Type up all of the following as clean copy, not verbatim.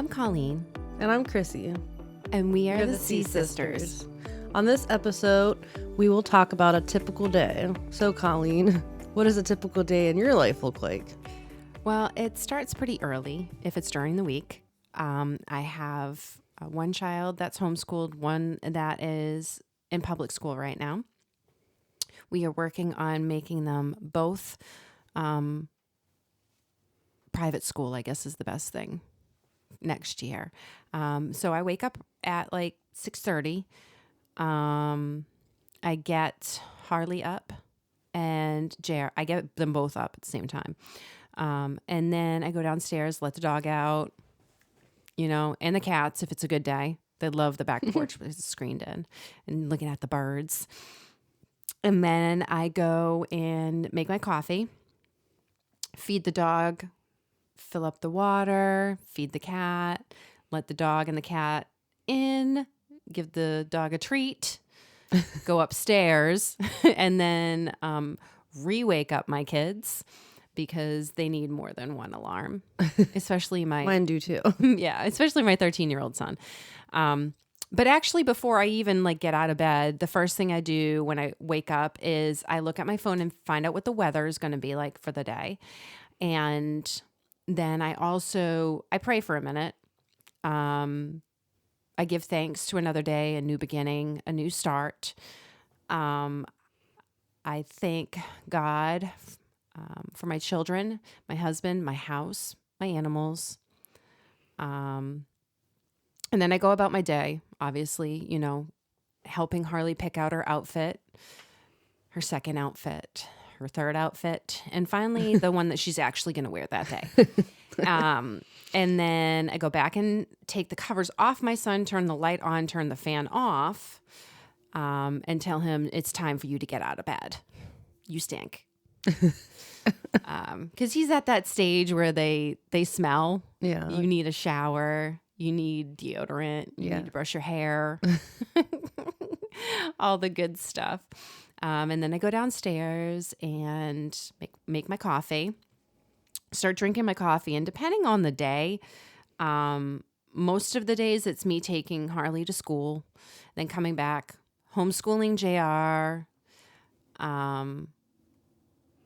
I'm Colleen. And I'm Chrissy. And we are We're the csisters. On this episode, we will talk about a typical day. So, Colleen, what does a typical day in your life look like? Well, it starts pretty early if it's during the week. I have one child that's homeschooled, one that is in public school right now. We are working on making them both private school, I guess is the best thing, next year. So I wake up at like 6:30. I get Harley up and JR. I get them both up at the same time. And then I go downstairs, let the dog out, and the cats if it's a good day. They love the back porch because it's screened in and looking at the birds. And then I go and make my coffee, feed the dog, fill up the water, feed the cat, let the dog and the cat in, give the dog a treat, go upstairs, and then re-wake up my kids because they need more than one alarm, especially Mine do too. Yeah, especially my 13-year-old son. But actually, before I even get out of bed, the first thing I do when I wake up is I look at my phone and find out what the weather is going to be like for the day. And then I pray for a minute. I give thanks to another day, a new beginning, a new start. I thank God for my children, my husband, my house, my animals. And then I go about my day, obviously, helping Harley pick out her outfit, her second outfit, her third outfit, and finally the one that she's actually going to wear that day. And then I go back and take the covers off my son, turn the light on, turn the fan off, and tell him it's time for you to get out of bed. You stink. Because he's at that stage where they smell. Yeah. You need a shower. You need deodorant. You need to brush your hair. All the good stuff. And then I go downstairs and make my coffee. Start drinking my coffee. And depending on the day, most of the days it's me taking Harley to school, then coming back, homeschooling JR.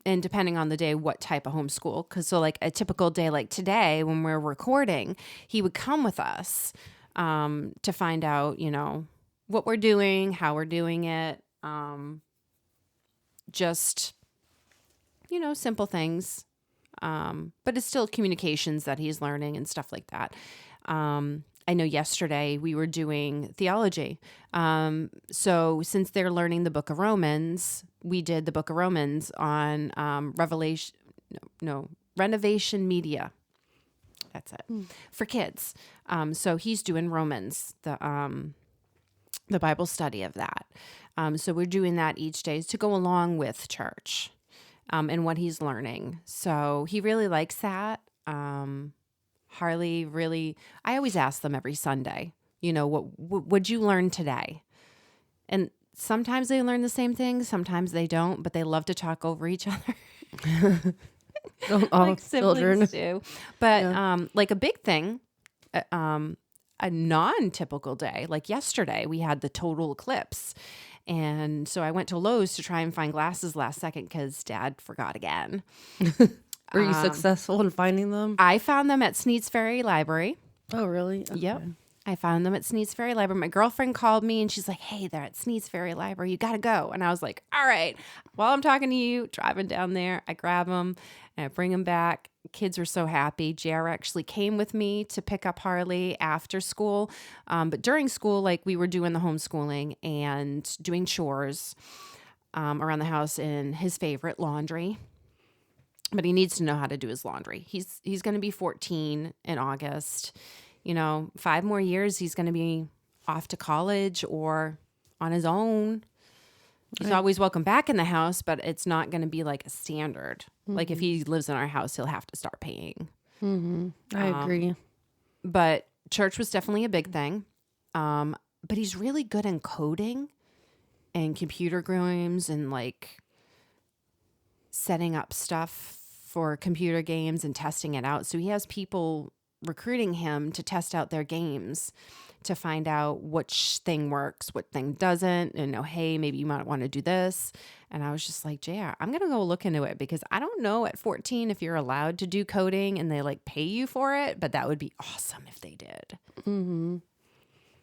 And depending on the day, what type of homeschool. Because a typical day like today when we're recording, he would come with us to find out, what we're doing, how we're doing it. Just, simple things. But it's still communications that he's learning and stuff like that. I know yesterday we were doing theology. So since they're learning the book of Romans, we did the book of Romans on Renovation Media. That's it. For kids. So he's doing Romans, the Bible study of that. So we're doing that each day to go along with church and what he's learning. So he really likes that. Harley really, I always ask them every Sunday, what would you learn today? And sometimes they learn the same thing, sometimes they don't, but they love to talk over each other. Don't all children do. But a big thing, a non-typical day, like yesterday, we had the total eclipse. And so I went to Lowe's to try and find glasses last second because Dad forgot again. Were you successful in finding them? I found them at Sneed's Ferry Library. Oh, really? Okay. Yep. I found them at Sneed's Ferry Library. My girlfriend called me and she's like, hey, they're at Sneed's Ferry Library. You got to go. And I was like, all right. While I'm talking to you, driving down there, I grab them and I bring them back. Kids were so happy. JR actually came with me to pick up Harley after school. But during school, we were doing the homeschooling and doing chores around the house in his favorite, laundry. But he needs to know how to do his laundry. He's going to be 14 in August. 5 more years, he's going to be off to college or on his own. He's always welcome back in the house, but it's not going to be like a standard. Mm-hmm. Like if he lives in our house, he'll have to start paying. Mm-hmm. I agree. But church was definitely a big thing. But he's really good in coding and computer games and setting up stuff for computer games and testing it out. So he has people recruiting him to test out their games to find out which thing works, what thing doesn't, and hey, maybe you might want to do this. And I was just like, JR, I'm going to go look into it because I don't know at 14 if you're allowed to do coding and they like pay you for it, but that would be awesome if they did. Mm-hmm.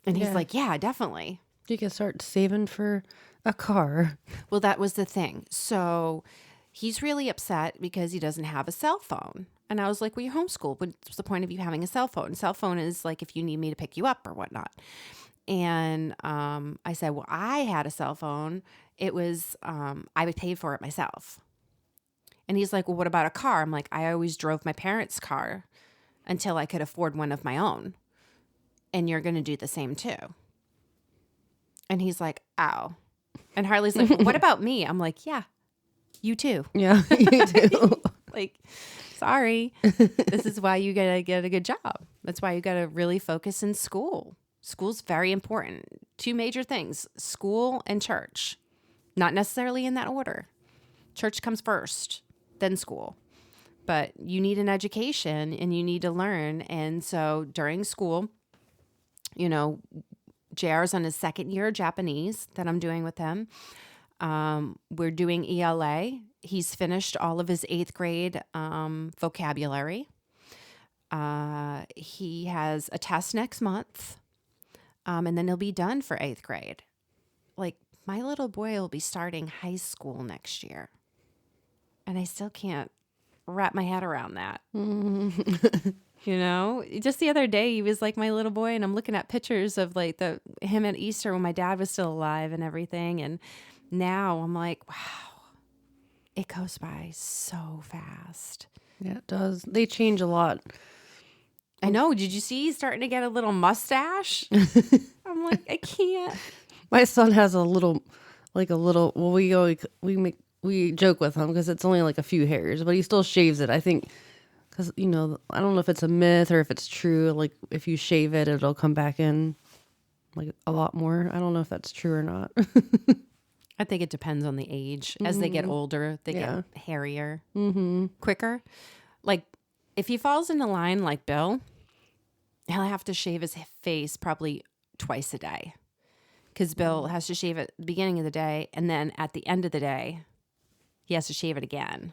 And he's like, yeah, definitely. You can start saving for a car. Well, that was the thing. So he's really upset because he doesn't have a cell phone. And I was like, well, you're homeschooled. What's the point of you having a cell phone? Cell phone is like if you need me to pick you up or whatnot. And I said, well, I had a cell phone. It was, I would pay for it myself. And he's like, well, what about a car? I'm like, I always drove my parents' car until I could afford one of my own. And you're going to do the same too. And he's like, ow. And Harley's like, well, what about me? I'm like, yeah, you too. Yeah, you do. Like, sorry. This is why you gotta get a good job. That's why you gotta really focus in school. School's very important. Two major things, school and church. Not necessarily in that order. Church comes first, then school. But you need an education and you need to learn. And so during school, JR's on his second year of Japanese that I'm doing with him. We're doing ELA. He's finished all of his 8th grade vocabulary. He has a test next month, and then he'll be done for 8th grade. Like, my little boy will be starting high school next year, and I still can't wrap my head around that. Just the other day, he was like my little boy, and I'm looking at pictures of like him at Easter when my dad was still alive and everything, and now I'm like, wow. It goes by so fast. Yeah, it does. They change a lot. I know. Did you see he's starting to get a little mustache? I'm like, I can't. My son has a little. Well, we joke with him because it's only like a few hairs, but he still shaves it. I think because I don't know if it's a myth or if it's true. Like if you shave it, it'll come back in like a lot more. I don't know if that's true or not. I think it depends on the age. As they get older, they get hairier, quicker. Like, if he falls into line like Bill, he'll have to shave his face probably twice a day. Because Bill has to shave at the beginning of the day, and then at the end of the day, he has to shave it again.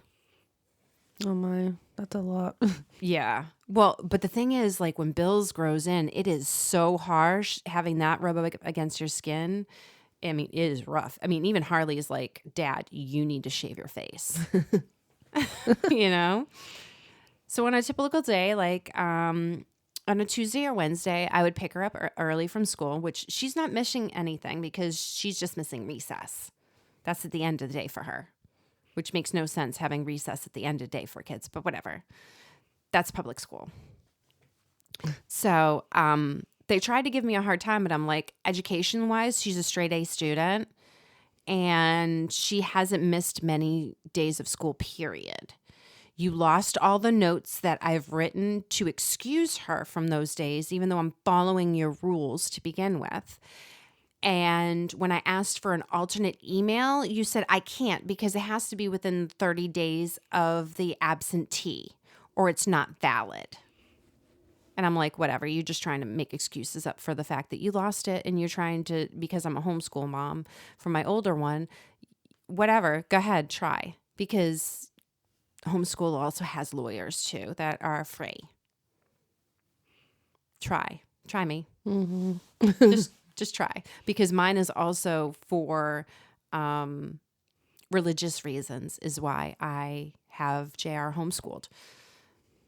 Oh my, that's a lot. Yeah. Well, but the thing is, like, when Bill's grows in, it is so harsh having that rub up against your skin. I mean, it is rough. I mean, even Harley's like, Dad, you need to shave your face. So on a typical day, like on a Tuesday or Wednesday, I would pick her up early from school, which she's not missing anything because she's just missing recess. That's at the end of the day for her, which makes no sense having recess at the end of the day for kids, but whatever. That's public school. So, they tried to give me a hard time, but I'm like, education-wise, she's a straight A student, and she hasn't missed many days of school, period. You lost all the notes that I've written to excuse her from those days, even though I'm following your rules to begin with. And when I asked for an alternate email, you said I can't because it has to be within 30 days of the absentee, or it's not valid. And I'm like, whatever, you're just trying to make excuses up for the fact that you lost it. And you're trying to, because I'm a homeschool mom for my older one, whatever, go ahead, try. Because homeschool also has lawyers too that are free. Try me. Mm-hmm. just try. Because mine is also for religious reasons is why I have JR homeschooled.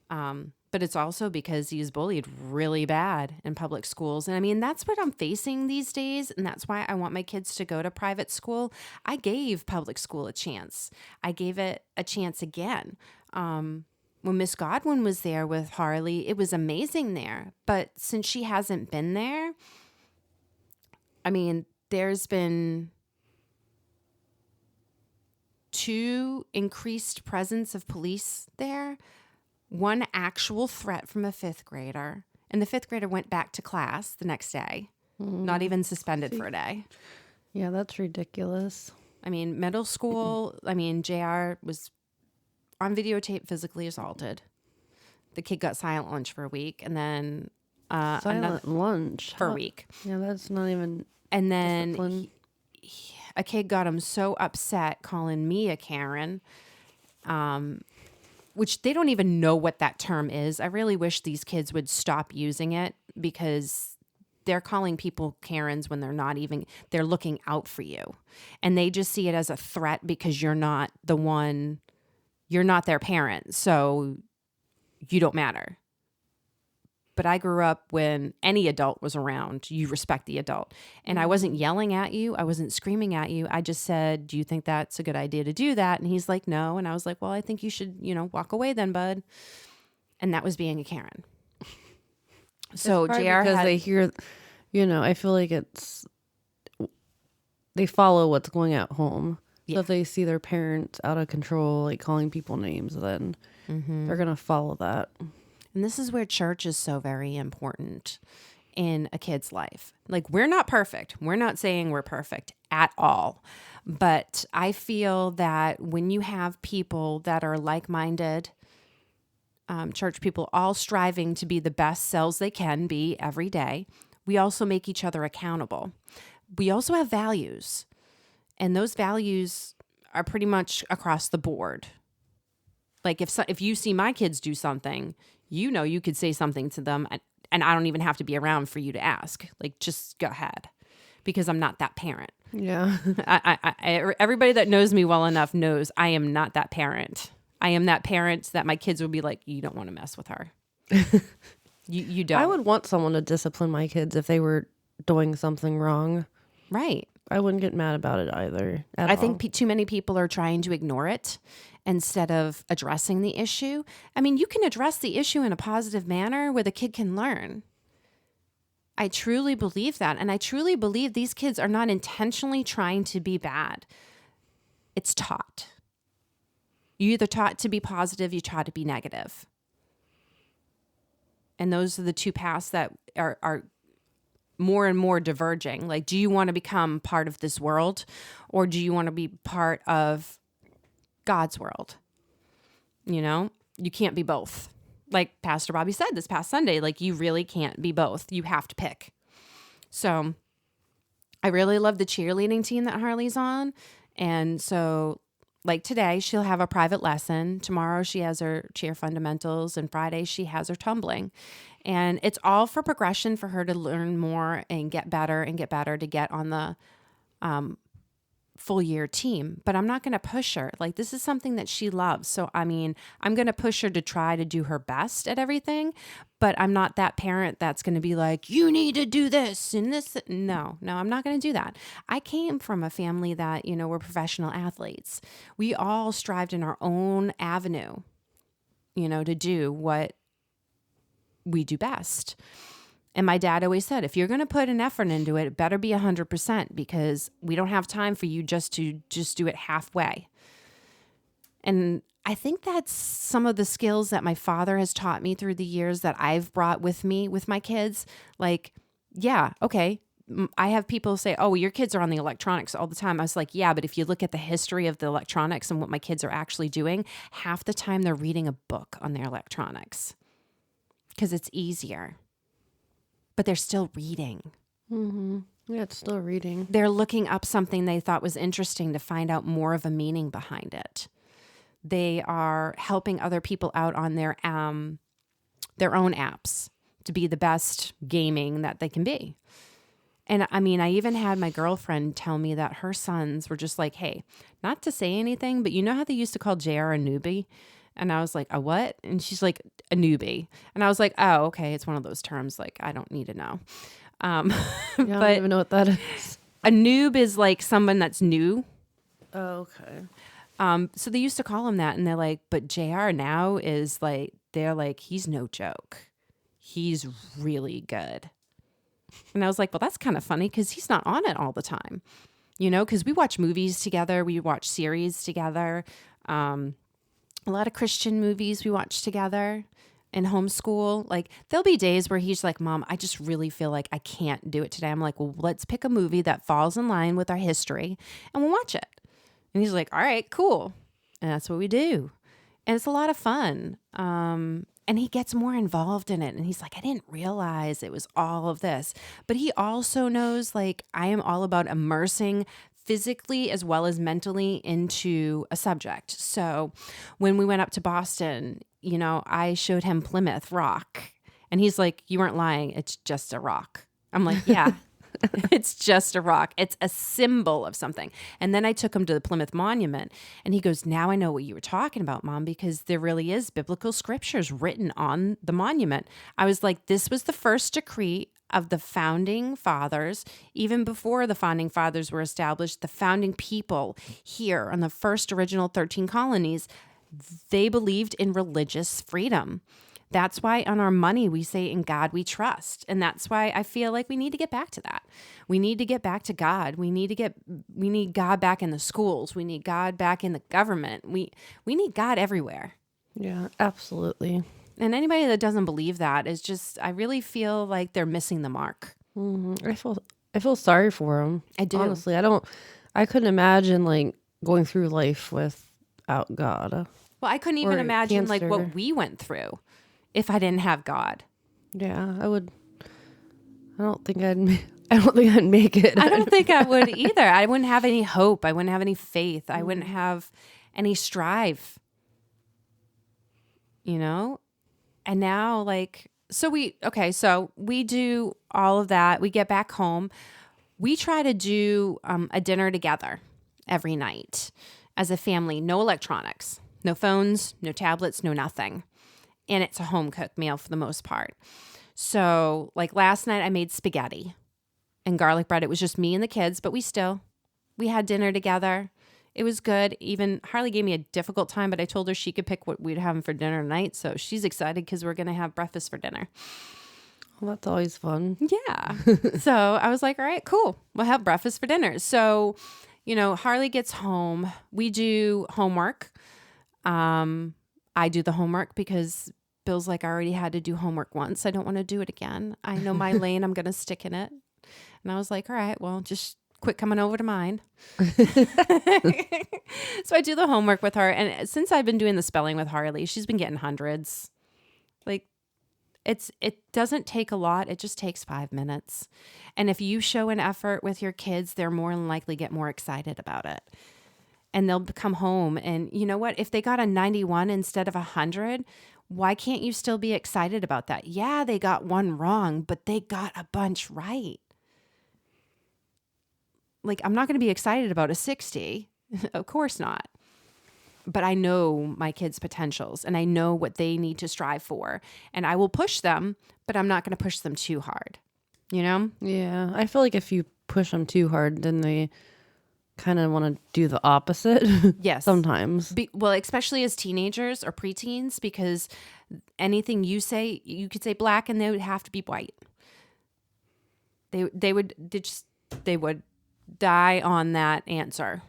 But it's also because he's bullied really bad in public schools. And I mean, that's what I'm facing these days. And that's why I want my kids to go to private school. I gave public school a chance. I gave it a chance again. When Miss Godwin was there with Harley, it was amazing there. But since she hasn't been there, I mean, there's been 2 increased presence of police there. 1 actual threat from a 5th grader. And the 5th grader went back to class the next day. Not even suspended for a day. Yeah, that's ridiculous. I mean, middle school, JR was on videotape physically assaulted. The kid got silent lunch for a week, and then Silent lunch for a week. Yeah, that's not even. And then discipline. a kid got him so upset calling me a Karen, which they don't even know what that term is. I really wish these kids would stop using it because they're calling people Karens when they're looking out for you. And they just see it as a threat because you're not their parent. So you don't matter. But I grew up when any adult was around, you respect the adult. And I wasn't yelling at you. I wasn't screaming at you. I just said, do you think that's a good idea to do that? And he's like, no. And I was like, well, I think you should, walk away then, bud. And that was being a Karen. So JR because they hear, I feel like they follow what's going at home. Yeah. So if they see their parents out of control, like calling people names, then they're going to follow that. And this is where church is so very important in a kid's life. Like, we're not perfect. We're not saying we're perfect at all. But I feel that when you have people that are like-minded, church people all striving to be the best selves they can be every day, we also make each other accountable. We also have values. And those values are pretty much across the board. Like, if you see my kids do something, you could say something to them, and I don't even have to be around for you to ask. Like, just go ahead, because I'm not that parent. Yeah. Everybody that knows me well enough knows I am not that parent. I am that parent that my kids would be like, you don't want to mess with her. You don't. I would want someone to discipline my kids if they were doing something wrong. Right. I wouldn't get mad about it either. I think too many people are trying to ignore it instead of addressing the issue. I mean, you can address the issue in a positive manner where the kid can learn. I truly believe that. And I truly believe these kids are not intentionally trying to be bad. It's taught. You either taught to be positive, you taught to be negative. And those are the two paths that are more and more diverging. Like, do you want to become part of this world, or do you want to be part of God's world? You can't be both. Like Pastor Bobby said this past Sunday, like, you really can't be both. You have to pick. So I really love the cheerleading team that Harley's on. And so, like, today she'll have a private lesson. Tomorrow she has her cheer fundamentals, and Friday she has her tumbling. And it's all for progression, for her to learn more and get better to get on the full year team. But I'm not going to push her. Like, this is something that she loves. So, I mean, I'm going to push her to try to do her best at everything. But I'm not that parent that's going to be like, you need to do this and this. No, I'm not going to do that. I came from a family that, we're professional athletes. We all strived in our own avenue, to do what we do best. And my dad always said, if you're going to put an effort into it, it better be 100%, because we don't have time for you just to do it halfway. And I think that's some of the skills that my father has taught me through the years that I've brought with me with my kids. Like, yeah, okay. I have people say, oh, well, your kids are on the electronics all the time. I was like, yeah, but if you look at the history of the electronics and what my kids are actually doing, half the time they're reading a book on their electronics because it's easier. But they're still reading. Mm-hmm. Yeah, it's still reading. They're looking up something they thought was interesting to find out more of a meaning behind it. They are helping other people out on their own apps to be the best gaming that they can be. And I mean, I even had my girlfriend tell me that her sons were just like, hey, not to say anything, but you know how they used to call JR a newbie? And I was like, a what? And she's like, a newbie. And I was like, oh, okay. It's one of those terms. Like, I don't need to know. Yeah, I don't even know what that is. A noob is like someone that's new. Oh, okay. So they used to call him that. And they're like, but JR now is like, they're like, he's no joke. He's really good. And I was like, well, that's kind of funny because he's not on it all the time. Because we watch movies together. We watch series together. A lot of Christian movies we watch together in homeschool. Like, there'll be days where he's like, Mom, I just really feel like I can't do it today. I'm like, well, let's pick a movie that falls in line with our history and we'll watch it. And he's like, all right, cool. And that's what we do. And it's a lot of fun. And And he gets more involved in it. And he's like, I didn't realize it was all of this. But he also knows, like, I am all about immersing physically as well as mentally into a subject. So when we went up to Boston, you know, I showed him Plymouth Rock. And he's like, you weren't lying. It's just a rock. I'm like, yeah. It's just a rock. It's a symbol of something. And then I took him to the Plymouth Monument and he goes, now I know what you were talking about, Mom, because there really is biblical scriptures written on the monument. I was like, this was the first decree of the founding fathers. Even before the founding fathers were established, the founding people here on the first original 13 colonies, they believed in religious freedom. That's why on our money, we say, in God we trust. And that's why I feel like we need to get back to that. We need to get back to God. We need God back in the schools. We need God back in the government. We need God everywhere. Yeah, absolutely. And anybody that doesn't believe that is just, I really feel like they're missing the mark. Mm-hmm. I feel sorry for them. I do. Honestly, I couldn't imagine like going through life without God. Well, I couldn't even Or imagine like cancer. what we went through if I didn't have God. Yeah, I don't think I'd make it. I don't think I would either. I wouldn't have any hope. I wouldn't have any faith. I wouldn't have any strive. You know? And now so we do all of that. We get back home. We try to do a dinner together every night as a family. No electronics, no phones, no tablets, no nothing. And it's a home cooked meal for the most part. So like last night I made spaghetti and garlic bread. It was just me and the kids, but we had dinner together. It was good. Even Harley gave me a difficult time, but I told her she could pick what we'd have for dinner tonight. So she's excited because we're going to have breakfast for dinner. Well, that's always fun. Yeah. So I was like, all right, cool. We'll have breakfast for dinner. So, you know, Harley gets home. We do homework. I do the homework because Bill's like, I already had to do homework once. I don't want to do it again. I know my lane. I'm going to stick in it. And I was like, all right, well, just quit coming over to mine. So I do the homework with her. And since I've been doing the spelling with Harley, she's been getting hundreds. Like, it doesn't take a lot. It just takes 5 minutes. And if you show an effort with your kids, they're more than likely get more excited about it. And they'll come home. And you know what? If they got a 91 instead of 100, why can't you still be excited about that? Yeah, they got one wrong, but they got a bunch right. Like, I'm not going to be excited about a 60. Of course not. But I know my kids' potentials and I know what they need to strive for. And I will push them, but I'm not going to push them too hard. You know? Yeah, I feel like if you push them too hard, then they kind of want to do the opposite. Yes. Sometimes. Well, especially as teenagers or preteens, because anything you say, you could say black and they would have to be white. They would die on that answer.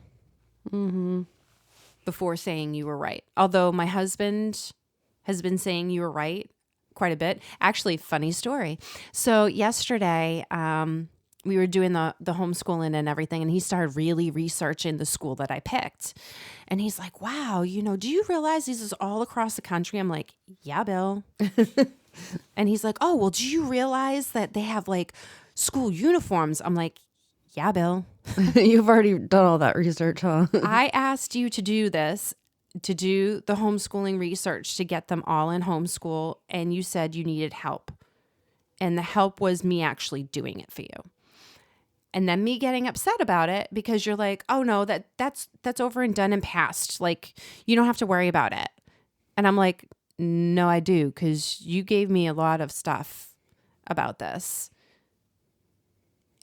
Mm-hmm. Before saying you were right. Although my husband has been saying you were right quite a bit. Actually, funny story. So yesterday, we were doing the homeschooling and everything, and he started really researching the school that I picked. And he's like, wow, you know, do you realize this is all across the country? I'm like, yeah, Bill. And he's like, oh, well, do you realize that they have like school uniforms? I'm like, yeah, Bill. You've already done all that research, huh? I asked you to do this, to do the homeschooling research to get them all in homeschool, and you said you needed help. And the help was me actually doing it for you. And then me getting upset about it because you're like, oh no, that's over and done and past. Like, you don't have to worry about it. And I'm like, no, I do, because you gave me a lot of stuff about this.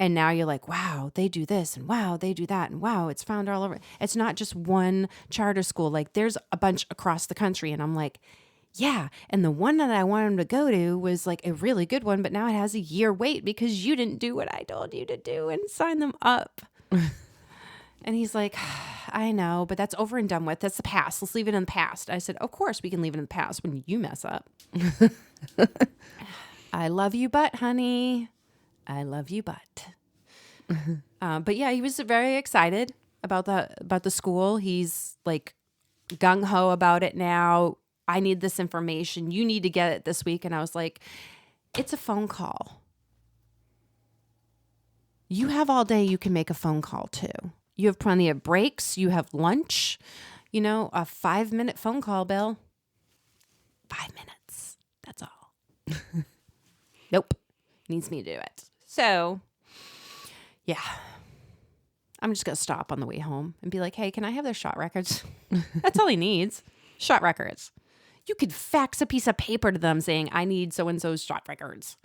And now you're like, wow, they do this and wow, they do that. And wow, it's found all over. It's not just one charter school. Like, there's a bunch across the country. And I'm like, yeah. And the one that I wanted him to go to was like a really good one, but now it has a year wait because you didn't do what I told you to do and sign them up. And he's like, I know, but that's over and done with. That's the past. Let's leave it in the past. I said, of course we can leave it in the past when you mess up. I love you, but honey. I love you, but yeah, he was very excited about the school. He's like gung ho about it now. I need this information. You need to get it this week. And I was like, it's a phone call. You have all day. You can make a phone call too. You have plenty of breaks. You have lunch. A 5-minute phone call, Bill. 5 minutes. That's all. Nope. Needs me to do it. So, yeah. I'm just going to stop on the way home and be like, hey, can I have their shot records? That's all he needs. Shot records. You could fax a piece of paper to them saying, I need so-and-so's shot records.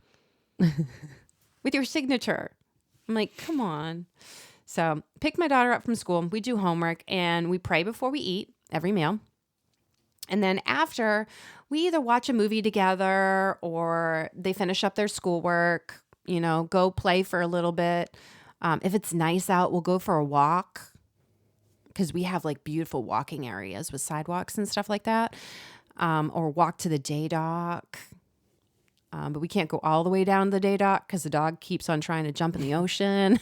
With your signature. I'm like, come on. So pick my daughter up from school. We do homework and we pray before we eat every meal. And then after, we either watch a movie together or they finish up their schoolwork, go play for a little bit. If it's nice out, we'll go for a walk because we have like beautiful walking areas with sidewalks and stuff like that. Or walk to the day dock. But we can't go all the way down to the day dock because the dog keeps on trying to jump in the ocean.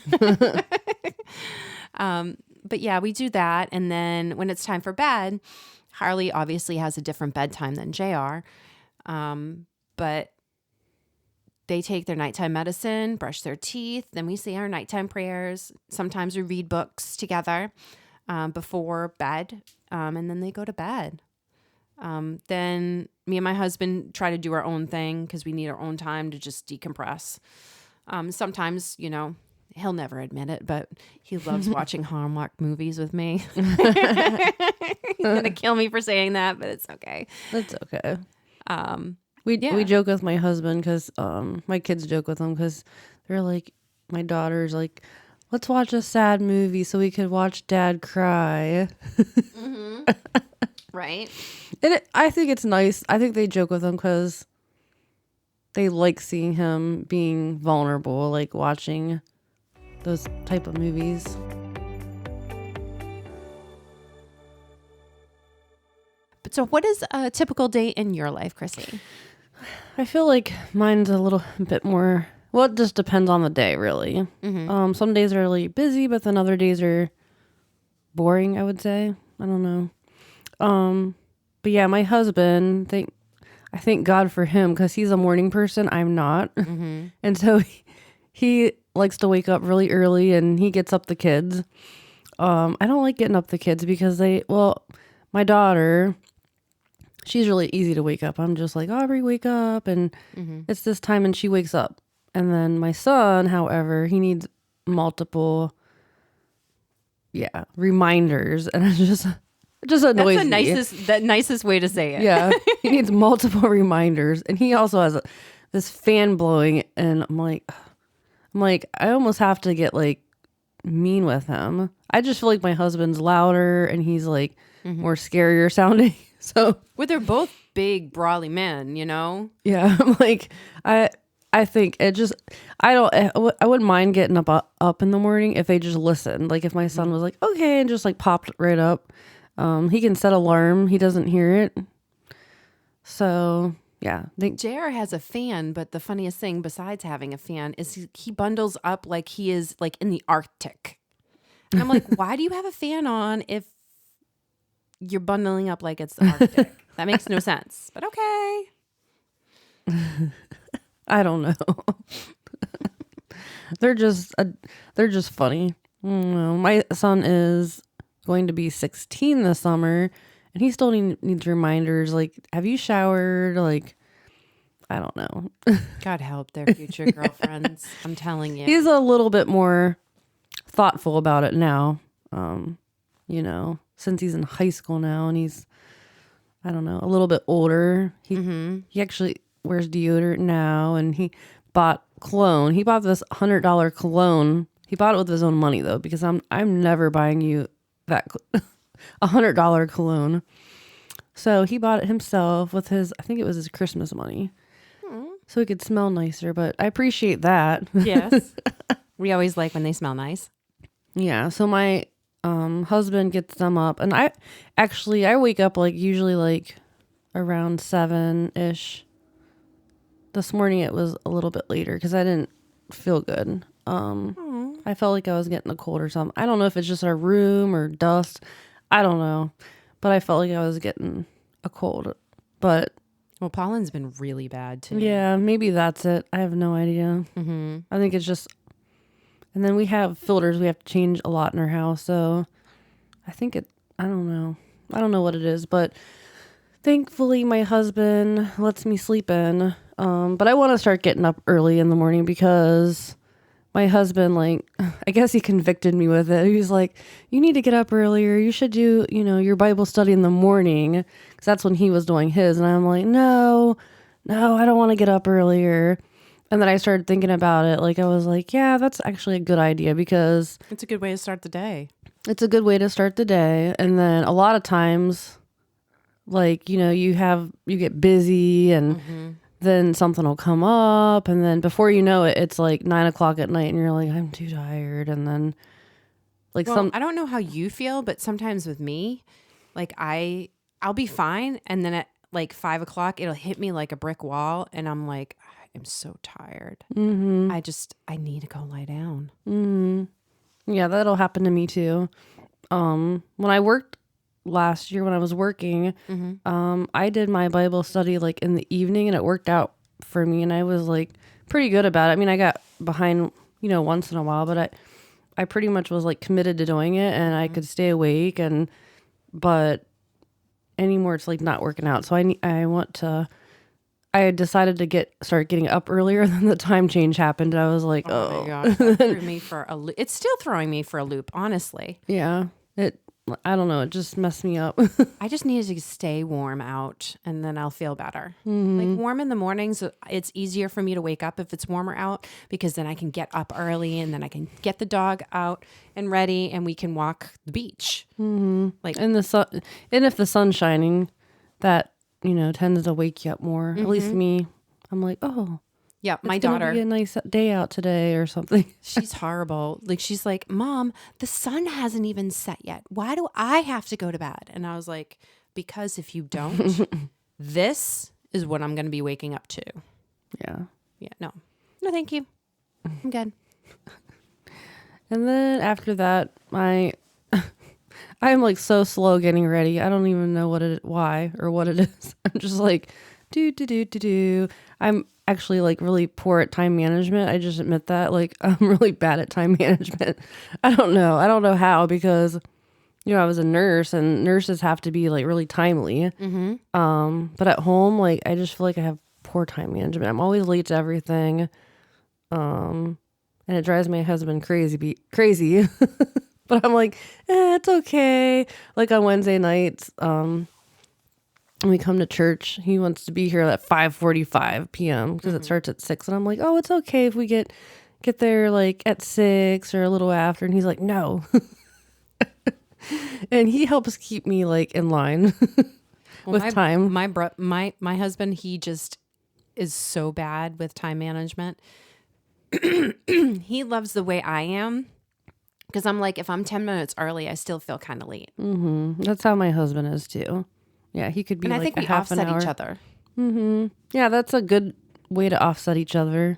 But yeah, we do that. And then when it's time for bed, Harley obviously has a different bedtime than JR. But they take their nighttime medicine, brush their teeth. Then we say our nighttime prayers. Sometimes we read books together before bed. And then they go to bed. Then me and my husband try to do our own thing because we need our own time to just decompress. Sometimes, he'll never admit it, but he loves watching Hallmark movies with me. He's going to kill me for saying that, but it's okay. That's okay. We joke with my husband because my kids joke with him because they're like, my daughter's like, let's watch a sad movie so we could watch Dad cry. Mm-hmm. Right. And I think it's nice. I think they joke with him because they like seeing him being vulnerable, like watching those type of movies. But so what is a typical day in your life, Chrissy? I feel like mine's a little bit more, well, it just depends on the day, really. Mm-hmm. Some days are really busy, but then other days are boring, I would say. I don't know. But yeah, my husband, I thank God for him because he's a morning person. I'm not. Mm-hmm. And so he likes to wake up really early and he gets up the kids. I don't like getting up the kids because my daughter, she's really easy to wake up. I'm just like, Aubrey, wake up. And it's this time and she wakes up. And then my son, however, he needs multiple, reminders. And it just annoys me. That's the nicest way to say it. Yeah. He needs multiple reminders. And he also has this fan blowing. And I'm like, I almost have to get like mean with him. I just feel like my husband's louder and he's like more scarier sounding. So, well, they're both big, brawly men, Yeah, I'm like, I think it just, I wouldn't mind getting up in the morning if they just listened. Like if my son was like, okay, and just like popped right up. He can set alarm. He doesn't hear it. So yeah. JR has a fan, but the funniest thing besides having a fan is he bundles up like he is like in the Arctic. And I'm like, why do you have a fan on if you're bundling up like it's the Arctic? That makes no sense, but okay. I don't know. They're just funny. My son is going to be 16 this summer and he still needs reminders like, have you showered? Like, I don't know. God help their future girlfriends. I'm telling you. He's a little bit more thoughtful about it now. Since he's in high school now and he's, I don't know, a little bit older. He actually wears deodorant now and he bought cologne. He bought this $100 cologne. He bought it with his own money though, because I'm never buying you that $100 cologne. So he bought it himself with I think it was his Christmas money. So he could smell nicer, but I appreciate that. Yes. We always like when they smell nice. Yeah. So my husband gets them up and I wake up like usually like around 7-ish. This morning it was a little bit later because I didn't feel good. I felt like I was getting a cold or something. I don't know if it's just our room or dust. I don't know. But I felt like I was getting a cold. But Well, pollen's been really bad too. yeah, maybe that's it. I have no idea. Mm-hmm. I think it's just, and then we have filters we have to change a lot in our house. So I think I don't know. I don't know what it is, but thankfully my husband lets me sleep in. But I want to start getting up early in the morning because my husband, like, I guess he convicted me with it. He was like, you need to get up earlier. You should do, your Bible study in the morning. Because that's when he was doing his. And I'm like, no, I don't want to get up earlier. And then I started thinking about it. Like, I was like, yeah, that's actually a good idea because It's a good way to start the day. it's a good way to start the day. And then a lot of times, like, you get busy and then something will come up. And then before you know it, it's like 9:00 at night and you're like, I'm too tired. And then like I don't know how you feel, but sometimes with me, like I'll be fine. And then at like 5:00, it'll hit me like a brick wall. And I'm like, I am so tired. Mm-hmm. I need to go lie down. Mm-hmm. Yeah, that'll happen to me too. When I worked last year, when I was working, I did my Bible study like in the evening and it worked out for me. And I was like pretty good about it. I mean, I got behind, once in a while, but I pretty much was like committed to doing it and I could stay awake but anymore it's like not working out. So I had decided to start getting up earlier than the time change happened. I was like, Oh my gosh, that threw me for a loop. It's still throwing me for a loop, honestly. Yeah. I don't know. It just messed me up. I just needed to stay warm out and then I'll feel better. Like warm in the mornings, it's easier for me to wake up if it's warmer out because then I can get up early and then I can get the dog out and ready and we can walk the beach. Like in the sun, and if the sun's shining, that, tends to wake you up more. At least me. I'm like, oh, Yeah, my it's gonna daughter, be a nice day out today or something. she's horrible. Like she's like, Mom, the sun hasn't even set yet. Why do I have to go to bed? And I was like, because if you don't, this is what I'm going to be waking up to. Yeah. Yeah, no, thank you. I'm good. And then after that, I'm like so slow getting ready. I don't even know why or what it is. I'm just like, do. I'm actually like really poor at time management. I just admit that. Like I'm really bad at time management. I don't know how because I was a nurse and nurses have to be like really timely. But at home, like I just feel like I have poor time management. I'm always late to everything. And it drives my husband crazy. But I'm like, it's okay. Like on Wednesday nights, when we come to church, he wants to be here at 5:45 p.m. because it starts at 6. And I'm like, oh, it's okay if we get there like at 6 or a little after. And he's like, no. And he helps keep me like in line with time. My husband, he just is so bad with time management. He loves the way I am. Because I'm like, if I'm 10 minutes early, I still feel kind of late. That's how my husband is too. Yeah, he could be And like I think a we half an offset hour. each other. Yeah, that's a good way to offset each other.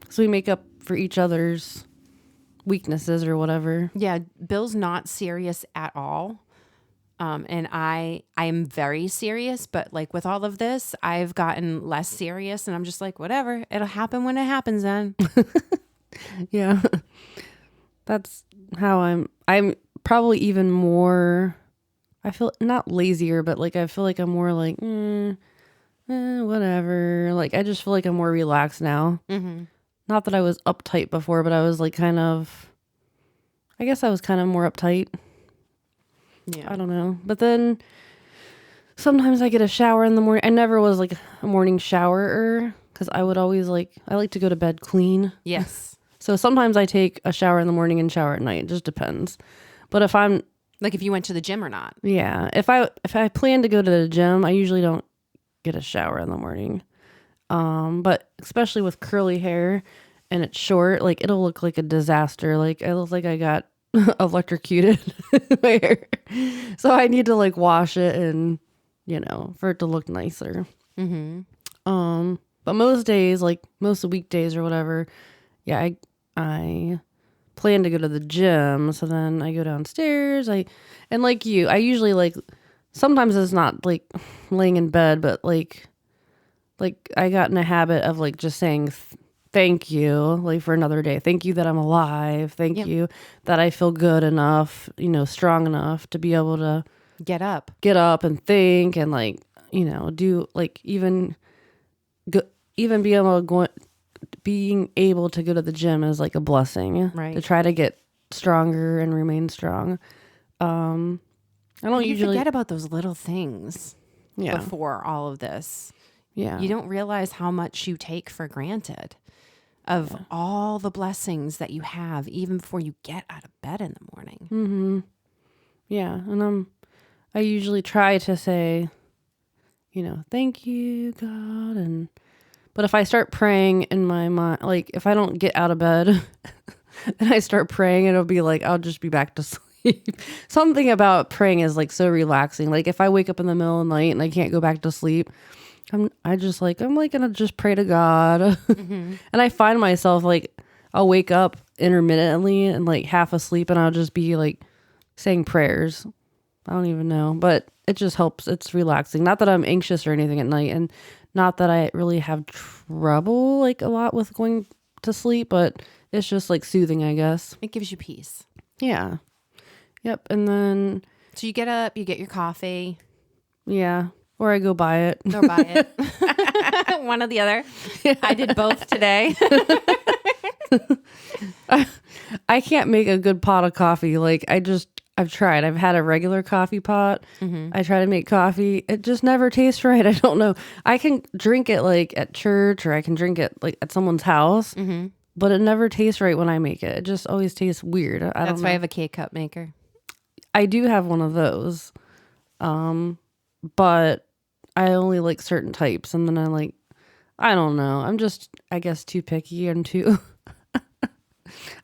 So we make up for each other's weaknesses or whatever. Yeah, Bill's not serious at all. And I am very serious, but like with all of this, I've gotten less serious and I'm just like, whatever, it'll happen when it happens then. Yeah. That's how I'm probably even more, I feel not lazier, but like I feel like I'm more like, whatever. Like I just feel like I'm more relaxed now. Not that I was uptight before, but I was like I guess I was kind of more uptight. Yeah. I don't know. But then sometimes I get a shower in the morning. I never was like a morning showerer because I would always I like to go to bed clean. Yes. So sometimes I take a shower in the morning and shower at night. It just depends. But if I'm Like if you went to the gym or not. yeah, if I plan to go to the gym, I usually don't get a shower in the morning. But especially with curly hair and it's short, like it'll look like a disaster. Like I look like I got electrocuted in my hair. So I need to like wash it and for it to look nicer. But most days, like most of the weekdays or whatever, yeah, I plan to go to the gym. So then I go downstairs. And like you, I usually like sometimes it's not like laying in bed, but like I got in a habit of like just saying thank you, like for another day. Thank you that I'm alive. Thank you that I feel good enough, strong enough to be able to Get up. and think and like, do like even being able to go to the gym is like a blessing, Right. to try to get stronger and remain strong. I don't You usually forget about those little things Yeah. before all of this. Yeah. You don't realize how much you take for granted of all the blessings that you have even before you get out of bed in the morning. Yeah. And I usually try to say, thank you, God. But if I start praying in my mind, like if I don't get out of bed and I start praying, it'll be like, I'll just be back to sleep. Something about praying is like so relaxing. Like if I wake up in the middle of the night and I can't go back to sleep, I'm gonna just pray to God. And I find myself like, I'll wake up intermittently and like half asleep and I'll just be like saying prayers. I don't even know, but it just helps. It's relaxing. Not that I'm anxious or anything at night, and not that I really have trouble like a lot with going to sleep, but it's just like soothing, I guess. It gives you peace. Yeah. Yep. And then, So you get up, you get your coffee, yeah, or I go buy it. or buy it. One or the other. I did both today. I can't make a good pot of coffee. Like I've tried. I've had a regular coffee pot. I try to make coffee. It just never tastes right. I don't know. I can drink it like at church or I can drink it like at someone's house, but it never tastes right when I make it. It just always tastes weird. I don't That's know. why I have a K-cup maker. I do have one of those. But I only like certain types. And then I don't know. I'm just, I guess, too picky and too,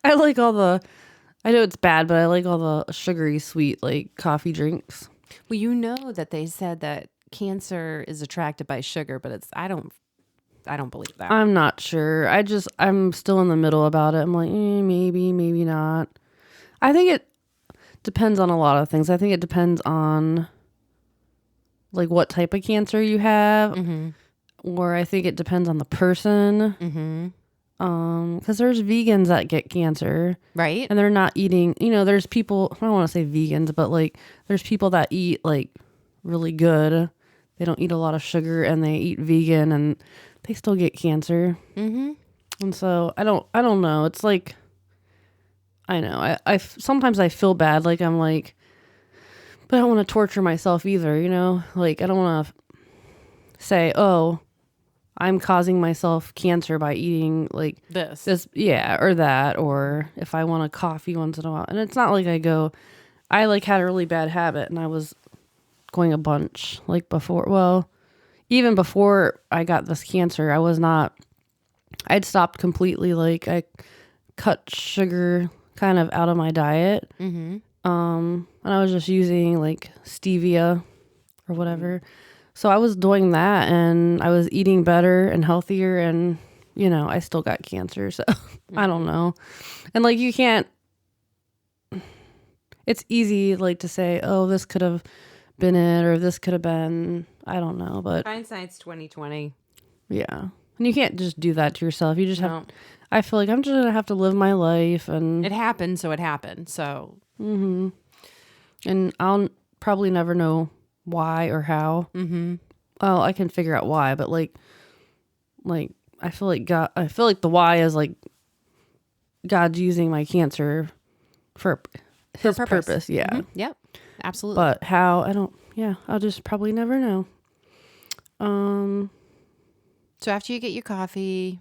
I like I know it's bad, but I like all the sugary sweet like coffee drinks. Well, you know that they said that cancer is attracted by sugar, but I don't believe that. I'm not sure. I'm still in the middle about it. I'm like, maybe, maybe not. I think it depends on a lot of things. I think it depends on like what type of cancer you have, or I think it depends on the person. Because there's vegans that get cancer, Right? and they're not eating. There's people. I don't want to say vegans, but like there's people that eat like really good. They don't eat a lot of sugar, and they eat vegan, and they still get cancer. And so I don't know. It's like, I know. I sometimes I feel bad. Like I'm like, but I don't want to torture myself either. Like I don't want to say, oh, I'm causing myself cancer by eating like this, yeah, or that, or if I want a coffee once in a while. And it's not like I like had a really bad habit and I was going a bunch like before. Well, even before I got this cancer, I'd stopped completely. Like I cut sugar kind of out of my diet. And I was just using like stevia or whatever. So I was doing that and I was eating better and healthier and, I still got cancer. So I don't know. And like, it's easy like to say, oh, this could have been it or this could have been, I don't know. But hindsight's 2020. yeah. And you can't just do that to yourself. You just have, I feel like I'm just going to have to live my life and. It happened. So it happened. So. And I'll probably never know why or how. Well, I can figure out why, but like I feel like the why is like God's using my cancer for his purpose. Yeah. Yep. Absolutely. But how, I'll just probably never know. So after you get your coffee,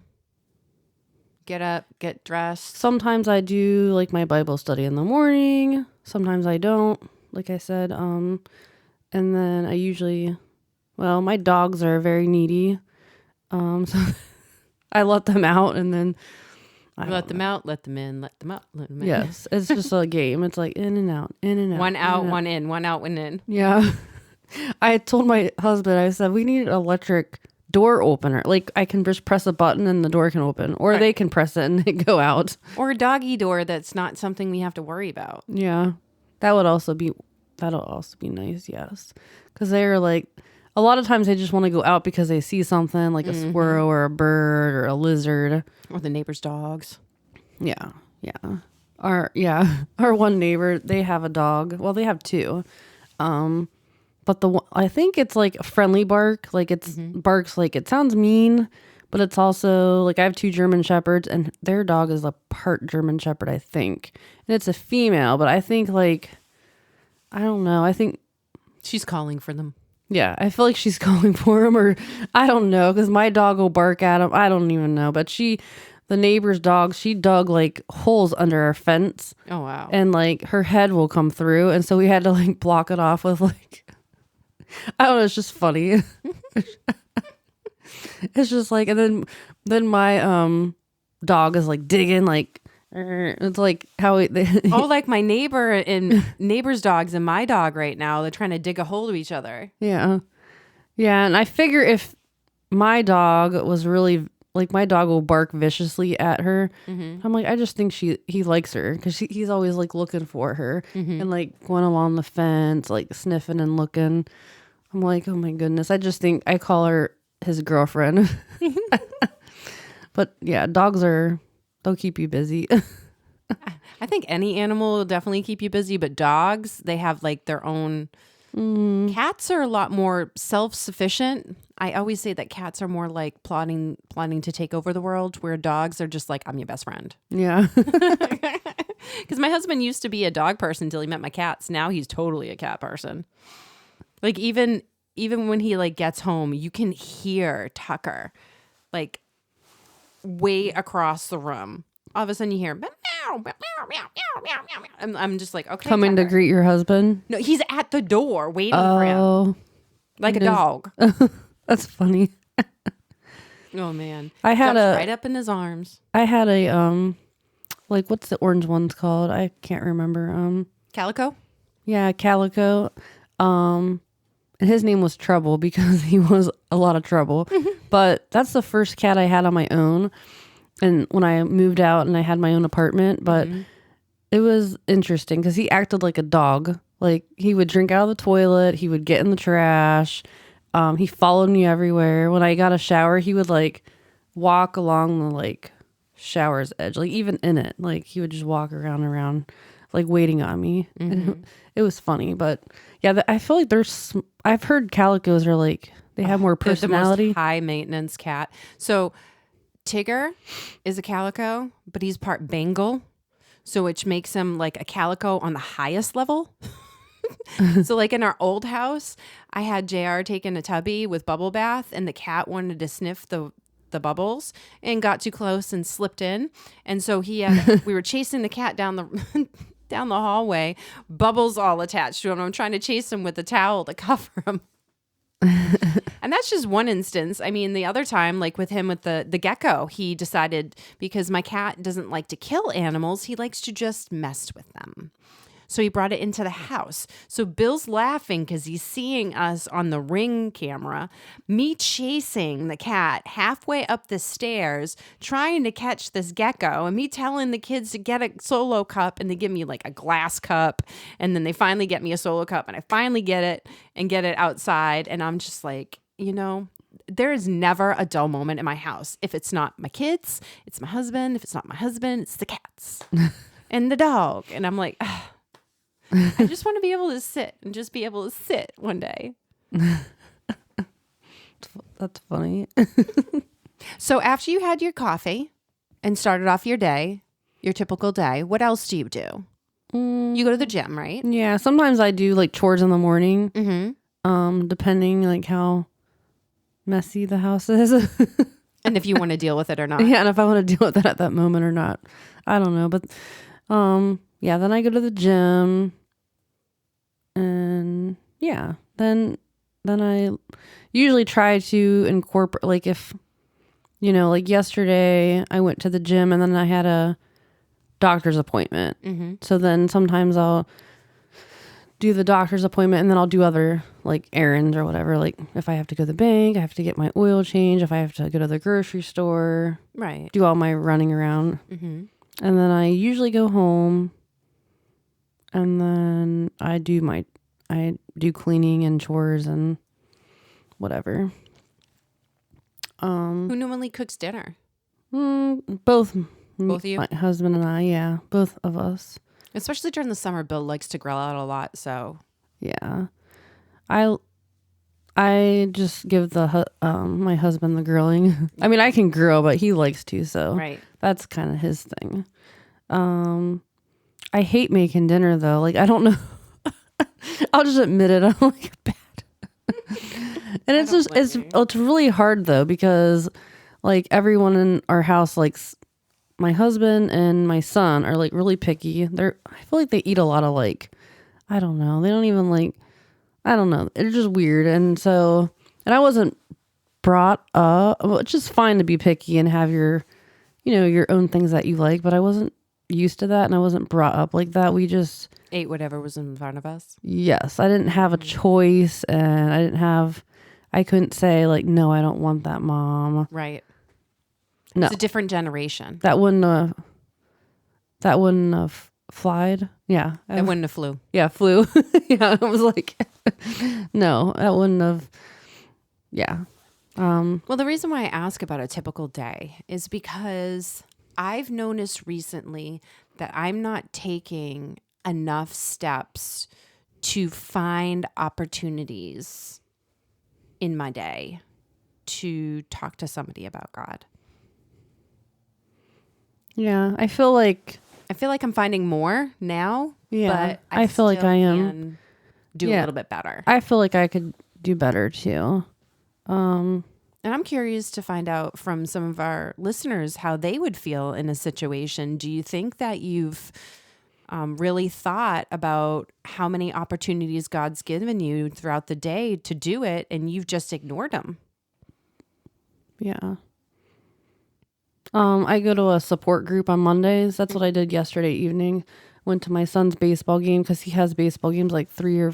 get up, get dressed. Sometimes I do like my Bible study in the morning. Sometimes I don't, like I said. And then I usually, my dogs are very needy. So I let them out and then Let them out, let them in, let them out, let them in. Yes, it's just a game. It's like in and out, in and out. One out, one in, one out, one in. Yeah. I told my husband, I said, we need an electric door opener. Like I can just press a button and the door can open, or they can press it and they go out. Or a doggy door that's not something we have to worry about. Yeah. That would also be That'll also be nice, yes. Because they're like, a lot of times they just want to go out because they see something like a squirrel or a bird or a lizard. Or the neighbor's dogs. Yeah, yeah. Our one neighbor, they have a dog. Well, they have two. But I think it's like a friendly bark. Like it's barks like it sounds mean, but it's also like I have two German shepherds and their dog is a part German shepherd, I think. And it's a female, but I think like, I don't know. I think she's calling for them. Yeah, I feel like she's calling for him, or I don't know, because my dog will bark at him. I don't even know. But the neighbor's dog, she dug like holes under our fence. Oh, wow. And like her head will come through. And so we had to like block it off with like, I don't know, it's just funny. It's just like, and then my dog is like digging, like, it's like how like my neighbor and neighbor's dogs and my dog right now, they're trying to dig a hole to each other. Yeah. Yeah. And I figure if my dog was really like, my dog will bark viciously at her. I'm like, I just think he likes her because he's always like looking for her and like going along the fence, like sniffing and looking. I'm like, oh my goodness. I just think I call her his girlfriend. But yeah, they'll keep you busy. I think any animal will definitely keep you busy, but dogs, they have like their own. Cats are a lot more self-sufficient. I always say that cats are more like plotting to take over the world, where dogs are just like, I'm your best friend. Yeah. Because my husband used to be a dog person until he met my cats. Now he's totally a cat person. Like even when he like gets home, you can hear Tucker like way across the room. All of a sudden you hear meow, meow, meow, meow, meow, meow. I'm just like, okay. Coming Tucker. to greet your husband? No, he's at the door waiting for him. Like a dog. That's funny. Oh man. I had Jumps right up in his arms. I had a like, what's the orange one's called? I can't remember. Calico? Yeah, Calico. And his name was Trouble because he was a lot of trouble. But that's the first cat I had on my own. And when I moved out and I had my own apartment, but it was interesting because he acted like a dog. Like he would drink out of the toilet. He would get in the trash. He followed me everywhere. When I got a shower, he would like walk along the like shower's edge, like even in it. Like he would just walk around, like waiting on me. And it was funny, but yeah, I feel like I've heard calicos are like, they have more personality. The most high maintenance cat. So Tigger is a calico, but he's part Bengal. So which makes him like a calico on the highest level. So like in our old house, I had JR taking a tubby with bubble bath and the cat wanted to sniff the bubbles and got too close and slipped in. And so we were chasing the cat down the down the hallway, bubbles all attached to him. I'm trying to chase him with a towel to cover him. And that's just one instance. I mean, the other time, like with him with the gecko, he decided, because my cat doesn't like to kill animals, he likes to just mess with them. So he brought it into the house. So Bill's laughing because he's seeing us on the Ring camera, me chasing the cat halfway up the stairs, trying to catch this gecko, and me telling the kids to get a Solo cup, and they give me like a glass cup, and then they finally get me a Solo cup, and I finally get it outside, and I'm just like, there is never a dull moment in my house. If it's not my kids, it's my husband. If it's not my husband, it's the cats and the dog. And I'm like, I just want to be able to sit one day. That's funny. So after you had your coffee and started off your day, your typical day, what else do you do? You go to the gym, right? Yeah, sometimes I do like chores in the morning. Depending like how messy the house is. And if you want to deal with it or not. Yeah, and if I want to deal with it at that moment or not. I don't know. But yeah, then I go to the gym. And yeah, then I usually try to incorporate, like if, like yesterday I went to the gym and then I had a doctor's appointment. So then sometimes I'll do the doctor's appointment and then I'll do other like errands or whatever. Like if I have to go to the bank, I have to get my oil change. If I have to go to the grocery store, right, do all my running around. And then I usually go home and then I do my I do cleaning and chores and whatever. Who normally cooks dinner? Both Both of you? my husband and I, yeah, both of us. Especially during the summer, Bill likes to grill out a lot, so. Yeah. I just give my husband the grilling. I mean, I can grill, but he likes to, so Right. that's kind of his thing. I hate making dinner though. Like, I don't know. I'll just admit it. I'm like bad. And it's really hard though, because like everyone in our house, like my husband and my son are like really picky. I feel like they eat a lot of like, I don't know. They don't even like, I don't know. It's just weird. And I wasn't brought up, well, it's just fine to be picky and have your own things that you like, but I wasn't used to that and I wasn't brought up like that. We just ate whatever was in front of us. Yes. I didn't have a choice, and I couldn't say like, no, I don't want that, Mom. Right. No. It's a different generation. That wouldn't have flied. Yeah. That wouldn't have flew. Yeah, flew. Yeah. I was like, no, that wouldn't have. Yeah. Well, the reason why I ask about a typical day is because I've noticed recently that I'm not taking enough steps to find opportunities in my day to talk to somebody about God. Yeah. I feel like I'm finding more now. Yeah. But I feel like I am. Can do a little bit better. I feel like I could do better too. And I'm curious to find out from some of our listeners how they would feel in a situation. Do you think that you've really thought about how many opportunities God's given you throughout the day to do it, and you've just ignored them? Yeah. I go to a support group on Mondays. That's what I did yesterday evening. Went to my son's baseball game because he has baseball games like 3 or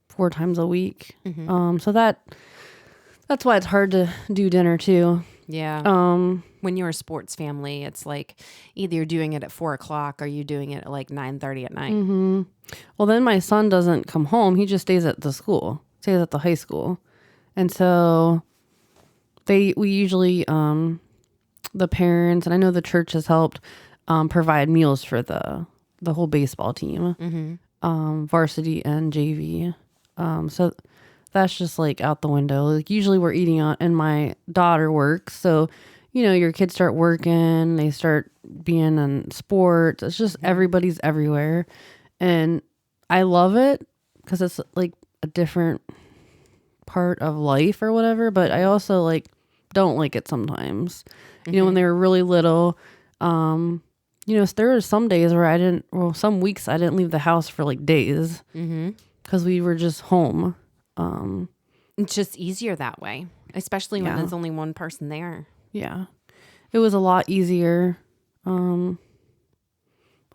4 times a week. Mm-hmm. So that's why it's hard to do dinner too. Yeah. When you're a sports family, it's like either you're doing it at 4:00 or you're doing it at like 9:30 at night. Mm-hmm. Well, then my son doesn't come home. He just stays at the high school. And so we usually, the parents, and I know the church has helped, provide meals for the whole baseball team, varsity and JV. So that's just like out the window. Like usually we're eating out, and my daughter works. So, your kids start working, they start being in sports. It's just everybody's everywhere. And I love it because it's like a different part of life or whatever. But I also like don't like it sometimes. When they were really little, there were some days where some weeks I didn't leave the house for like days because we were just home. It's just easier that way, especially when there's only one person there. Yeah. It was a lot easier. I don't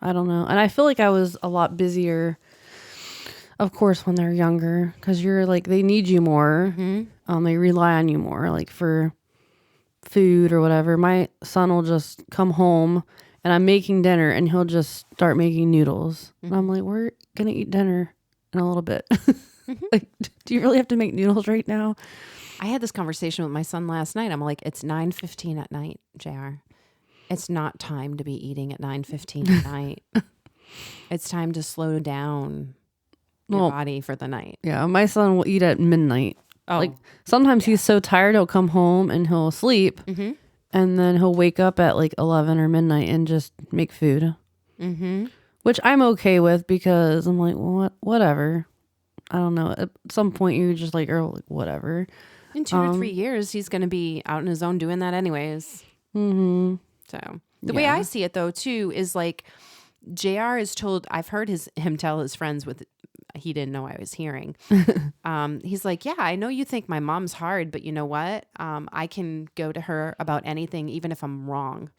know. And I feel like I was a lot busier, of course, when they're younger, because you're like, they need you more. They rely on you more, like for food or whatever. My son will just come home and I'm making dinner and he'll just start making noodles. And I'm like, we're going to eat dinner in a little bit. Like, do you really have to make noodles right now? I had this conversation with my son last night. I'm like, it's 9:15 at night, JR. It's not time to be eating at 9:15 at night. It's time to slow down your body for the night. Yeah, my son will eat at midnight. Oh, like sometimes he's so tired he'll come home and he'll sleep, and then he'll wake up at like 11 or midnight and just make food. Which I'm okay with because I'm like, well, whatever. I don't know. At some point, you're just like, whatever. In 2 to 3 years, he's going to be out on his own doing that anyways. So the way I see it, though, too, is like JR is told, I've heard him tell his friends he didn't know I was hearing. He's like, yeah, I know you think my mom's hard, but you know what? I can go to her about anything, even if I'm wrong,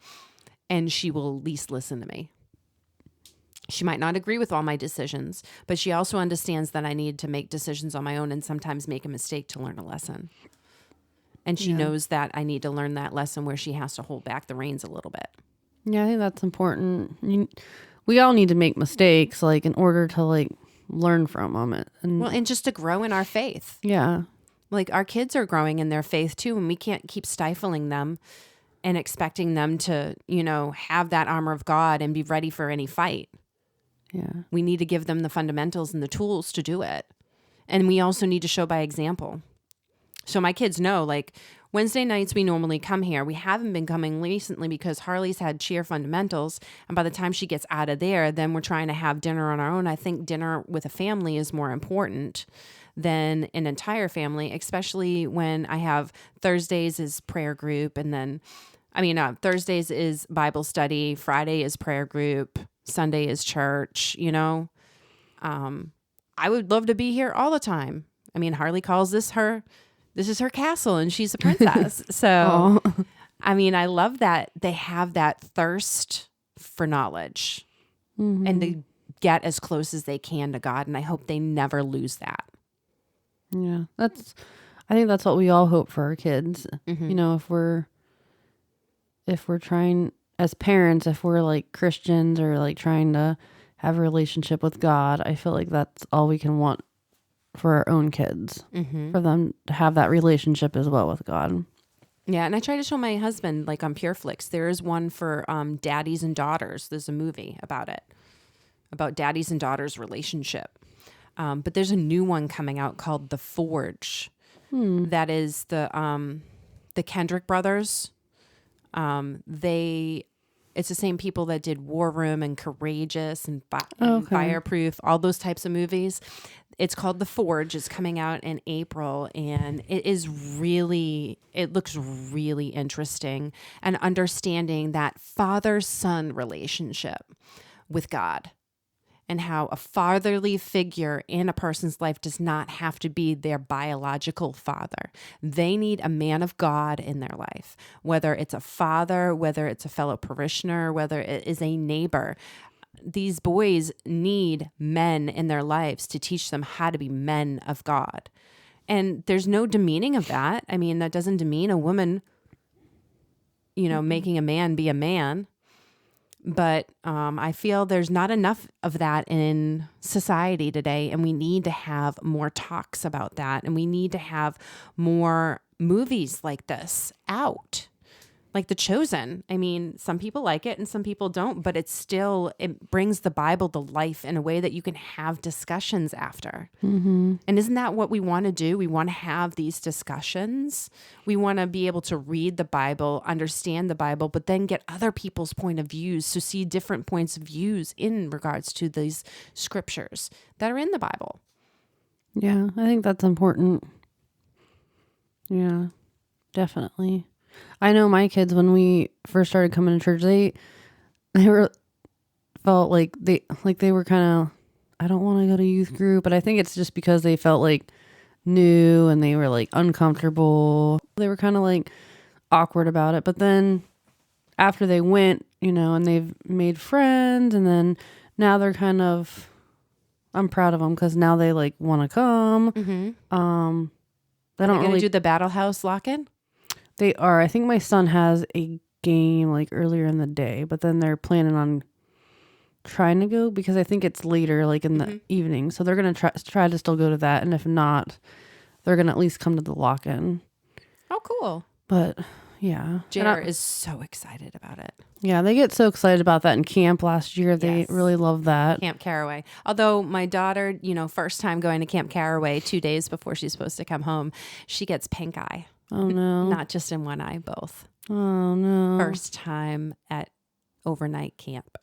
and she will at least listen to me. She might not agree with all my decisions, but she also understands that I need to make decisions on my own and sometimes make a mistake to learn a lesson. And she knows that I need to learn that lesson where she has to hold back the reins a little bit. Yeah, I think that's important. We all need to make mistakes, like in order to like learn from them. And Well, and just to grow in our faith. yeah. Like our kids are growing in their faith too, and we can't keep stifling them and expecting them to, have that armor of God and be ready for any fight. Yeah. We need to give them the fundamentals and the tools to do it. And we also need to show by example. So my kids know, like Wednesday nights, we normally come here. We haven't been coming recently because Harley's had cheer fundamentals. And by the time she gets out of there, then we're trying to have dinner on our own. I think dinner with a family is more important than an entire family, especially when I have Thursdays is prayer group. And then, Thursdays is Bible study. Friday is prayer group. Sunday is church, I would love to be here all the time. Harley calls this is her castle and she's a princess. So, I love that they have that thirst for knowledge and to get as close as they can to God. And I hope they never lose that. Yeah. I think that's what we all hope for our kids. If we're trying as parents, if we're like Christians or like trying to have a relationship with God, I feel like that's all we can want for our own kids, for them to have that relationship as well with God. Yeah, and I try to show my husband, like on PureFlix, there is one for daddies and daughters. There's a movie about it, about daddies and daughters relationship. But there's a new one coming out called The Forge. That is the Kendrick brothers. It's the same people that did War Room and Courageous and Fireproof, all those types of movies. It's called The Forge. It's coming out in April, and it looks really interesting, and understanding that father-son relationship with God and how a fatherly figure in a person's life does not have to be their biological father. They need a man of God in their life, whether it's a father, whether it's a fellow parishioner, whether it is a neighbor. These boys need men in their lives to teach them how to be men of God. And there's no demeaning of that. That doesn't demean a woman, making a man be a man. But I feel there's not enough of that in society today, and we need to have more talks about that, and we need to have more movies like this out, like The Chosen. Some people like it and some people don't, but it brings the Bible to life in a way that you can have discussions after. And isn't that what we want to do? We want to have these discussions. We want to be able to read the Bible, understand the Bible, but then get other people's point of views. So see different points of views in regards to these scriptures that are in the Bible. Yeah, I think that's important. Yeah, definitely. I know my kids, when we first started coming to church, they felt like they were kind of, I don't want to go to youth group, but I think it's just because they felt like new and they were like uncomfortable. They were kind of like awkward about it. But then after they went, and they've made friends, and then now they're kind of, I'm proud of them because now they like want to come. They don't really do the Battle House lock-in. They are. I think my son has a game like earlier in the day, but then they're planning on trying to go because I think it's later, like in the evening. So they're going to try to still go to that. And if not, they're going to at least come to the lock-in. Oh, cool. But yeah. JR is so excited about it. Yeah, they get so excited about that in camp last year. They really love that. Camp Caraway. Although my daughter, first time going to Camp Caraway 2 days before she's supposed to come home, she gets pink eye. Oh, no. Not just in one eye, both. Oh, no. First time at overnight camp.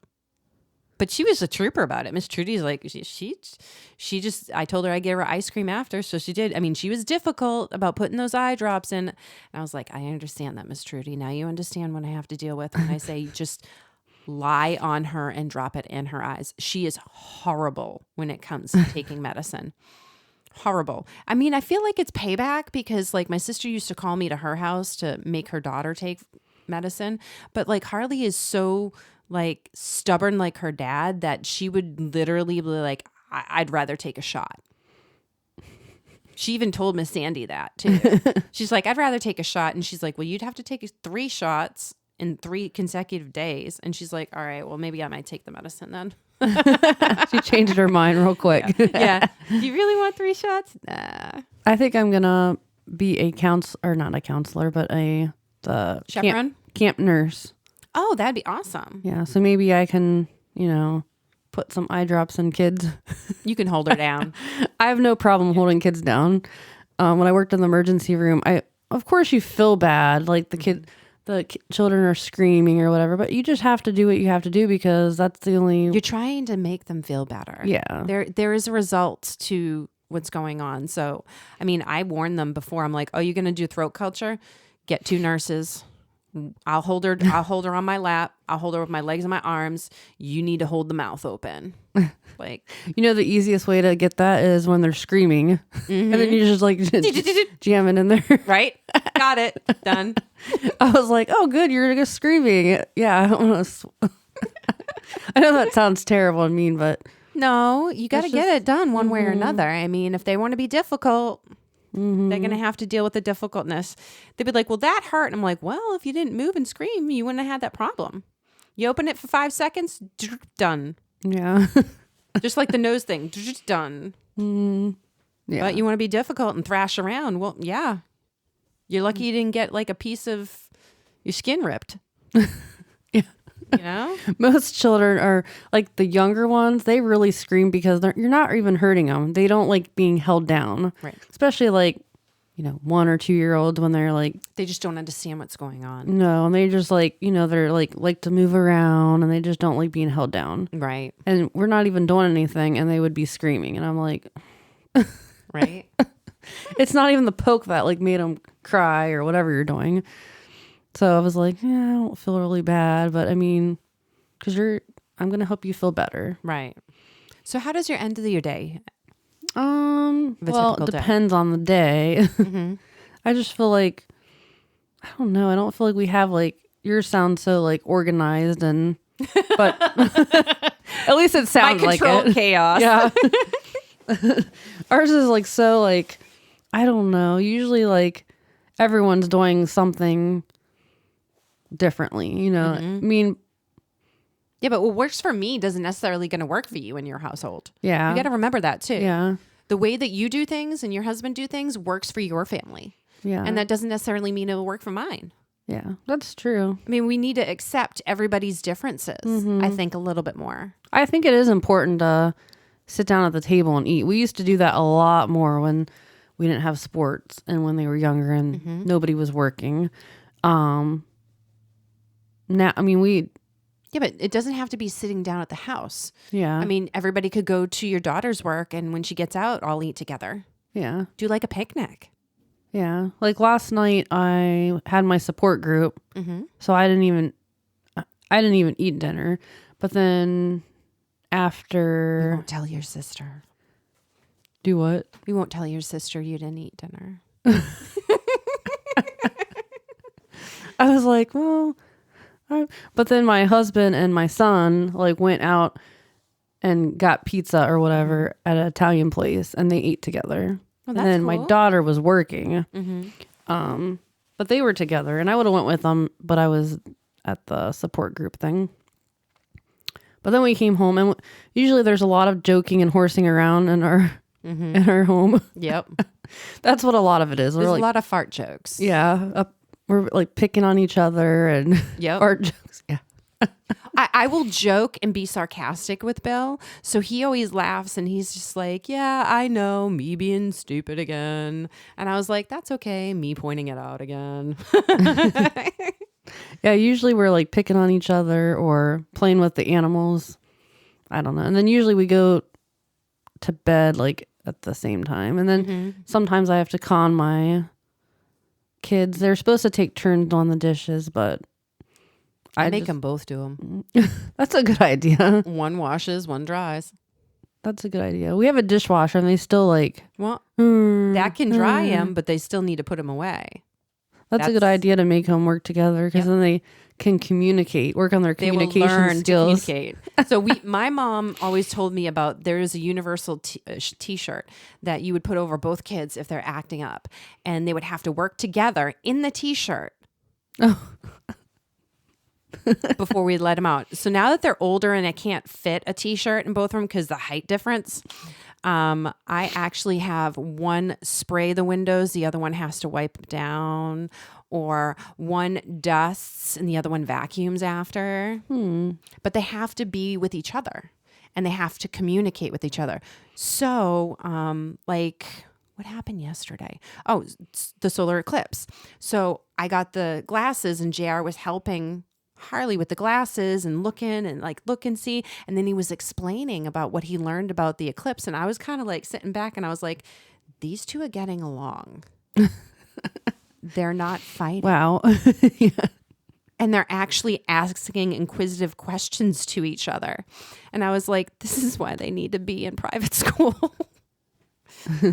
But she was a trooper about it. Miss Trudy's like, she just, I told her I'd give her ice cream after. So she did. She was difficult about putting those eye drops in. And I was like, I understand that, Miss Trudy. Now you understand what I have to deal with when I say just lie on her and drop it in her eyes. She is horrible when it comes to taking medicine. Horrible. I feel like it's payback because like my sister used to call me to her house to make her daughter take medicine. But like Harley is so like stubborn like her dad that she would literally be like, I'd rather take a shot. She even told Miss Sandy that too. She's like, I'd rather take a shot. And she's like, well, you'd have to take 3 shots in 3 consecutive days. And she's like, all right, well, maybe I might take the medicine then. She changed her mind real quick. Yeah. Do you really want 3 shots? Nah. I think I'm gonna be a counselor, or not a counselor, but the Chaperone? camp nurse. Oh, that'd be awesome. Yeah, so maybe I can, put some eye drops in kids. You can hold her down. I have no problem holding kids down. When I worked in the emergency room, of course you feel bad, like the children are screaming or whatever, but you just have to do what you have to do because that's the only. You're trying to make them feel better. Yeah. There is a result to what's going on. So, I mean, I warned them before. I'm like, oh, you're going to do throat culture? Get 2 nurses. I'll hold her on my lap. I'll hold her with my legs and my arms. You need to hold the mouth open. Like, the easiest way to get that is when they're screaming. And then you just like jam it in there. Right? Got it. Done. I was like, oh, good. You're just screaming. Yeah. I know that sounds terrible and mean, but. No, you got to get it done one way or another. I mean, if they want to be difficult, they're going to have to deal with the difficultness. They'd be like, well, that hurt. And I'm like, well, if you didn't move and scream, you wouldn't have had that problem. You open it for 5 seconds, done. Yeah. Just like the nose thing, done. Yeah. But you want to be difficult and thrash around. Well, yeah. You're lucky you didn't get like a piece of your skin ripped. Yeah. Most children are like the younger ones. They really scream because you're not even hurting them. They don't like being held down. Right. Especially like, 1 or 2 year olds when they're like. They just don't understand what's going on. No. And they just like, they're like to move around and they just don't like being held down. Right. And we're not even doing anything and they would be screaming. And I'm like. Right. It's not even the poke that like made them cry or whatever you're doing. So I was like, yeah, I don't feel really bad, but I mean, because I'm going to help you feel better. Right. So how does your end of your day? Well, it depends on the day. I just feel like, I don't know. I don't feel like we have like, yours sounds so like organized but at least it sounds like it. Chaos. Yeah. Ours is like, so like, I don't know. Usually like everyone's doing something differently, I mean, yeah, but what works for me doesn't necessarily going to work for you in your household. Yeah, you got to remember that too. Yeah, the way that you do things and your husband do things works for your family. Yeah, and that doesn't necessarily mean it'll work for mine. Yeah, that's true. I mean, we need to accept everybody's differences. I think a little bit more. I think it is important to sit down at the table and eat. We used to do that a lot more when we didn't have sports and when they were younger and nobody was working. Now, I mean, yeah, but it doesn't have to be sitting down at the house. Yeah. I mean, everybody could go to your daughter's work and when she gets out, all eat together. Yeah. Do like a picnic. Yeah. Like last night I had my support group. So I didn't even eat dinner. But then after. We won't tell your sister. Do what? We won't tell your sister you didn't eat dinner. I was like, well, but then my husband and my son like went out and got pizza or whatever at an Italian place and they ate together. Well, and then cool. my daughter was working. But they were together and I would have went with them, but I was at the support group thing. But then we came home and usually there's a lot of joking and horsing around in our home. Yep. That's what a lot of it is. There's a lot of fart jokes. Yeah. We're like picking on each other and fart jokes. Yeah. I will joke and be sarcastic with Bill. So he always laughs and he's just like, yeah, I know, me being stupid again. And I was like, that's okay. Me pointing it out again. Yeah, usually we're like picking on each other or playing with the animals. I don't know. And then usually we go to bed like at the same time. And then sometimes I have to con my kids. They're supposed to take turns on the dishes, but I make them both do them. That's a good idea. One washes, one dries. That's a good idea. We have a dishwasher and they still like... Well, that can dry them, but they still need to put them away. That's a good idea to make them work together because then they can communicate, work on their communication they will learn skills. To communicate. So my mom always told me about there is a universal t-shirt that you would put over both kids if they're acting up, and they would have to work together in the t-shirt. Oh. before we let them out. So now that they're older and I can't fit a t-shirt in both of them because the height difference, I actually have one spray the windows, the other one has to wipe down, or one dusts and the other one vacuums after. But they have to be with each other and they have to communicate with each other. So, like, what happened yesterday? Oh, the solar eclipse. So I got the glasses and JR was helping Harley with the glasses and looking and like look and see. And then he was explaining about what he learned about the eclipse. And I was kind of like sitting back and I was like, these two are getting along. They're not fighting. Wow. Yeah. And they're actually asking inquisitive questions to each other. And I was like, this is why they need to be in private school.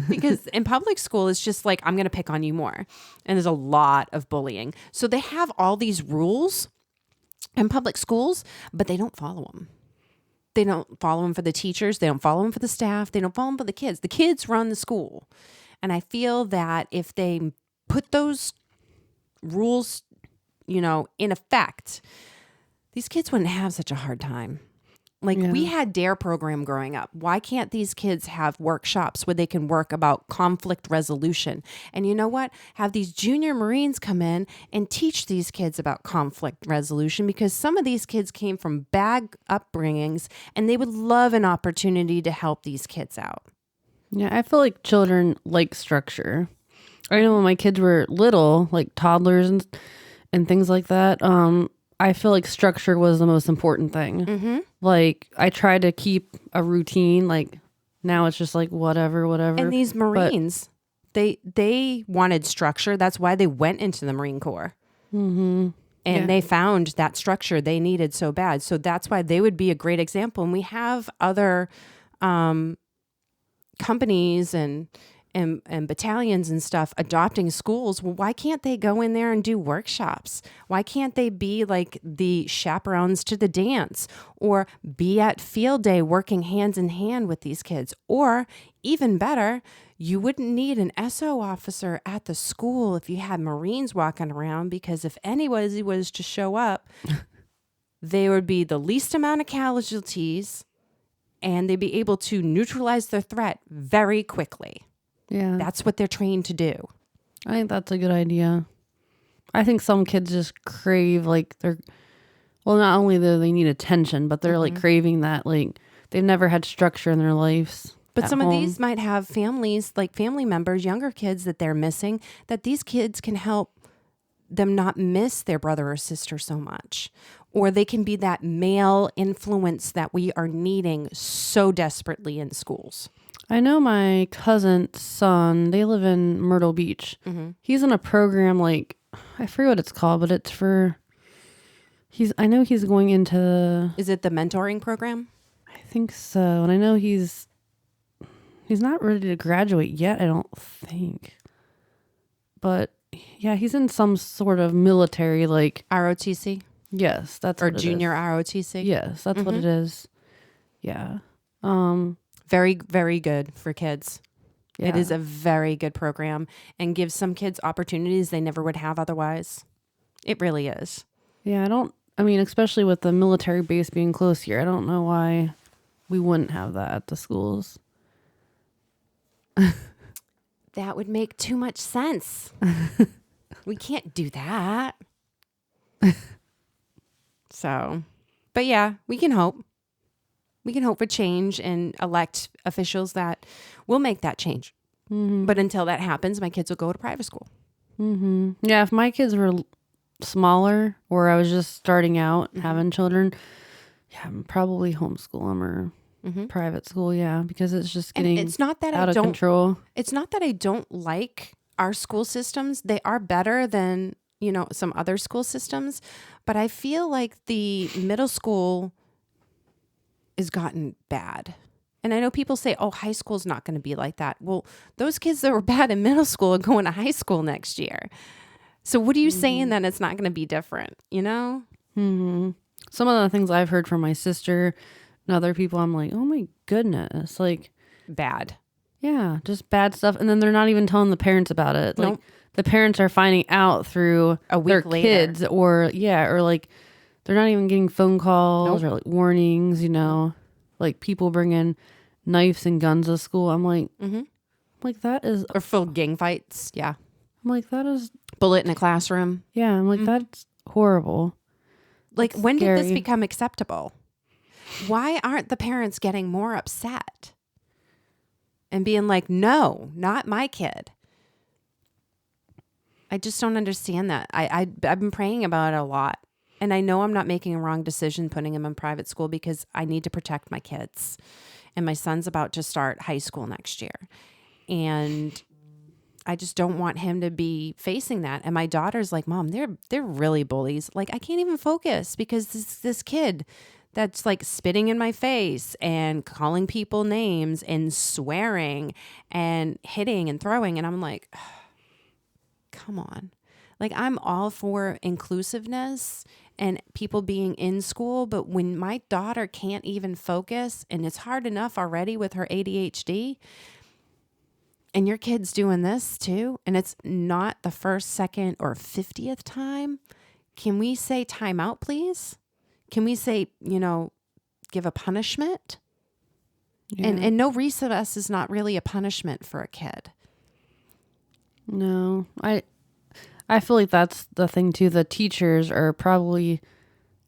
Because in public school, it's just like, I'm going to pick on you more. And there's a lot of bullying. So they have all these rules in public schools, but they don't follow them. They don't follow them for the teachers. They don't follow them for the staff. They don't follow them for the kids. The kids run the school. And I feel that if they put those rules, you know, in effect, these kids wouldn't have such a hard time. Like we had DARE program growing up. Why can't these kids have workshops where they can work about conflict resolution? And you know what? Have these junior Marines come in and teach these kids about conflict resolution, because some of these kids came from bad upbringings and they would love an opportunity to help these kids out. Yeah, I feel like children like structure. I know when my kids were little, like toddlers and things like that, I feel like structure was the most important thing. Mm-hmm. Like I try to keep a routine. Like now it's just like whatever. And these Marines, they wanted structure. That's why they went into the Marine Corps. Mm-hmm. And they found that structure they needed so bad. So that's why they would be a great example. And we have other companies and battalions and stuff adopting schools. Well, why can't they go in there and do workshops? Why can't they be like the chaperones to the dance, or be at field day working hands in hand with these kids? Or even better, you wouldn't need an SO officer at the school if you had Marines walking around, because if anybody was to show up, they would be the least amount of casualties and they'd be able to neutralize their threat very quickly. Yeah. That's what they're trained to do. I think that's a good idea. I think some kids just crave, like, not only do they need attention, but they're like craving that, like, they've never had structure in their lives. But some of these might have families, like family members, younger kids that they're missing, that these kids can help them not miss their brother or sister so much. Or they can be that male influence that we are needing so desperately in schools. I know my cousin's son, they live in Myrtle Beach. Mm-hmm. He's in a program, like, I forget what it's called, but it's for, I know he's going into. Is it the mentoring program? I think so. And I know he's not ready to graduate yet, I don't think. But yeah, he's in some sort of military, like. ROTC? Yes, that's or what it junior is. ROTC? Yes, that's what it is. Yeah. Very, very good for kids. Yeah. It is a very good program and gives some kids opportunities they never would have otherwise. It really is. Yeah, especially with the military base being close here, I don't know why we wouldn't have that at the schools. That would make too much sense. We can't do that. So, but yeah, we can hope. We can hope for change and elect officials that will make that change. Mm-hmm. But until that happens, my kids will go to private school. Mm-hmm. Yeah, if my kids were smaller or I was just starting out having children, probably homeschool them or private school, because it's just getting it's not that out of control. It's not that I don't like our school systems. They are better than, some other school systems. But I feel like the middle school has gotten bad. And I know people say, oh, high school's not going to be like that. Well, those kids that were bad in middle school are going to high school next year. So what are you saying that it's not going to be different, Mm-hmm. Some of the things I've heard from my sister and other people, I'm like, oh my goodness, like bad. Yeah, just bad stuff. And then they're not even telling the parents about it. Like the parents are finding out through a week their later. kids or like they're not even getting phone calls Nope. or like warnings, you know, like people bringing knives and guns to school. I'm like, that is, Or full gang fights. Yeah. I'm like, that is, Bullet in a classroom. yeah, I'm like, that's horrible. Like, That's when did this scary. become acceptable? Why aren't the parents getting more upset and being like, no, not my kid? I just don't understand that. I've been praying about it a lot. And I know I'm not making a wrong decision putting him in private school because I need to protect my kids. And my son's about to start high school next year. And I just don't want him to be facing that. And my daughter's like, Mom, they're really bullies. Like, I can't even focus because this kid that's like spitting in my face and calling people names and swearing and hitting and throwing. And I'm like, come on. Like, I'm all for inclusiveness and people being in school. But when my daughter can't even focus, and it's hard enough already with her ADHD, and your kid's doing this too, and it's not the first, second, or 50th time, can we say time out, please? Can we say, give a punishment? Yeah. And no recess is not really a punishment for a kid. No, I feel like that's the thing too. The teachers are probably,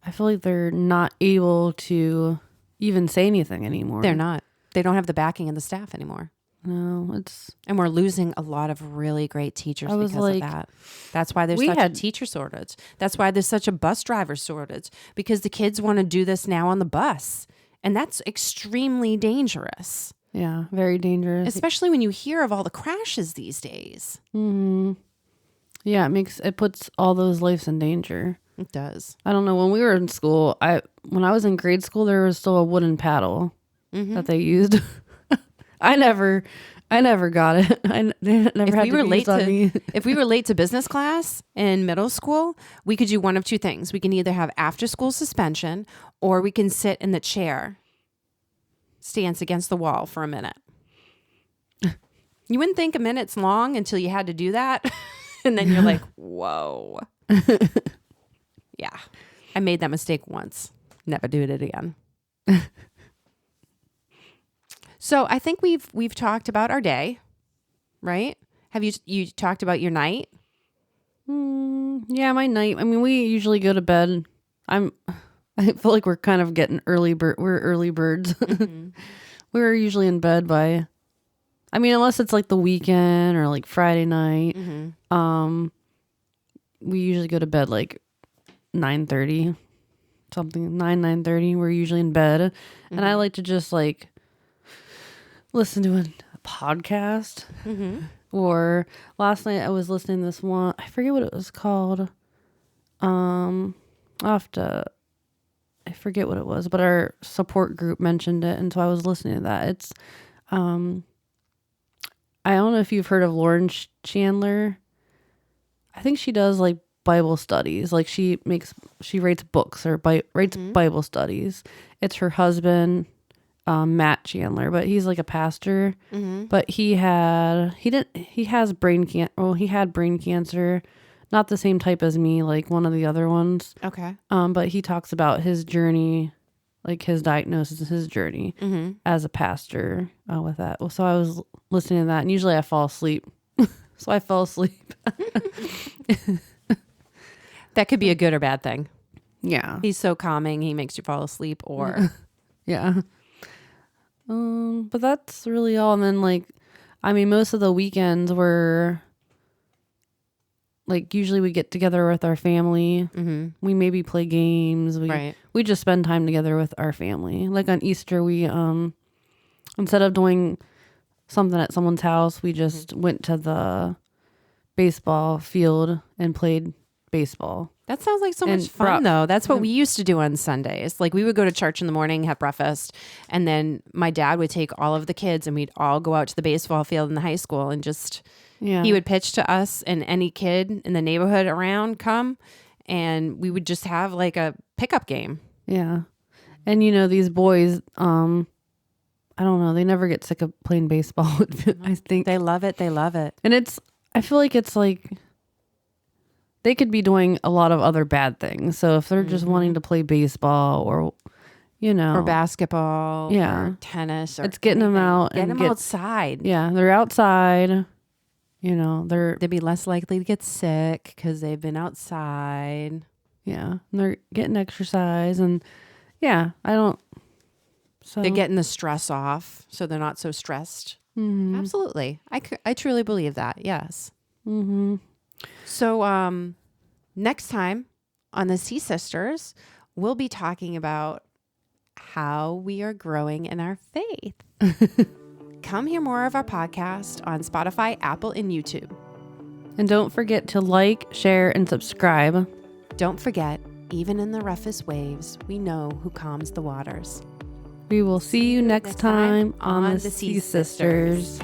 I feel like they're not able to even say anything anymore. They're not. They don't have the backing of the staff anymore. No, it's, And we're losing a lot of really great teachers because of that. That's why there's such a teacher shortage. That's why there's such a bus driver shortage, because the kids want to do this now on the bus. And that's extremely dangerous. yeah, very dangerous. Especially when you hear of all the crashes these days. Yeah, it puts all those lives in danger. It does. I don't know. When we were in school, when I was in grade school, there was still a wooden paddle that they used. I never got it. If we were late to business class in middle school, we could do one of two things. We can either have after school suspension, or we can sit in the chair stance against the wall for a minute. You wouldn't think a minute's long until you had to do that. And then you're like, whoa. Yeah. I made that mistake once. Never do it again. So I think we've talked about our day, right? Have you talked about your night? Yeah, my night. I mean, we usually go to bed. I feel like we're kind of getting early bird. We're early birds. We're usually in bed by, I mean, unless it's like the weekend or like Friday night. We usually go to bed like 9:30, something 9:30. We're usually in bed, and I like to just like listen to a podcast. Or last night I was listening to this one. I forget what it was called. I forget what it was, but our support group mentioned it, and so I was listening to that. It's I don't know if you've heard of Lauren Chandler. I think she does like Bible studies. Like she writes books or writes Bible studies. It's her husband, Matt Chandler, but he's like a pastor. But he has brain cancer. Well, he had brain cancer, not the same type as me, like one of the other ones. Okay. But he talks about his journey, like his diagnosis, his journey as a pastor with that. Well, so I was listening to that, and usually I fall asleep. So I fell asleep. That could be a good or bad thing. Yeah. He's so calming, he makes you fall asleep, or Yeah. But that's really all. And then like, I mean, most of the weekends were like, usually we get together with our family. We maybe play games. We just spend time together with our family. Like on Easter, we, instead of doing something at someone's house, we just went to the baseball field and played baseball. That sounds like so much fun, though. That's what we used to do on Sundays. Like, we would go to church in the morning, have breakfast, and then my dad would take all of the kids, and we'd all go out to the baseball field in the high school, and just he would pitch to us, and any kid in the neighborhood around come, and we would just have like a pickup game. Yeah. And these boys, I don't know, they never get sick of playing baseball. I think they love it. They love it. And I feel like it's like, they could be doing a lot of other bad things. So if they're just wanting to play baseball or, or basketball, or tennis, or it's getting them out and them outside. Yeah, they're outside. They'd be less likely to get sick because they've been outside. Yeah, and they're getting exercise, and so they're getting the stress off, so they're not so stressed. Mm-hmm. Absolutely, I truly believe that. Yes. Mm-hmm. So, next time on the Sea Sisters, we'll be talking about how we are growing in our faith. Come hear more of our podcast on Spotify, Apple, and YouTube. And don't forget to like, share, and subscribe. Don't forget, even in the roughest waves, we know who calms the waters. We will see you next time on the Sea Sisters.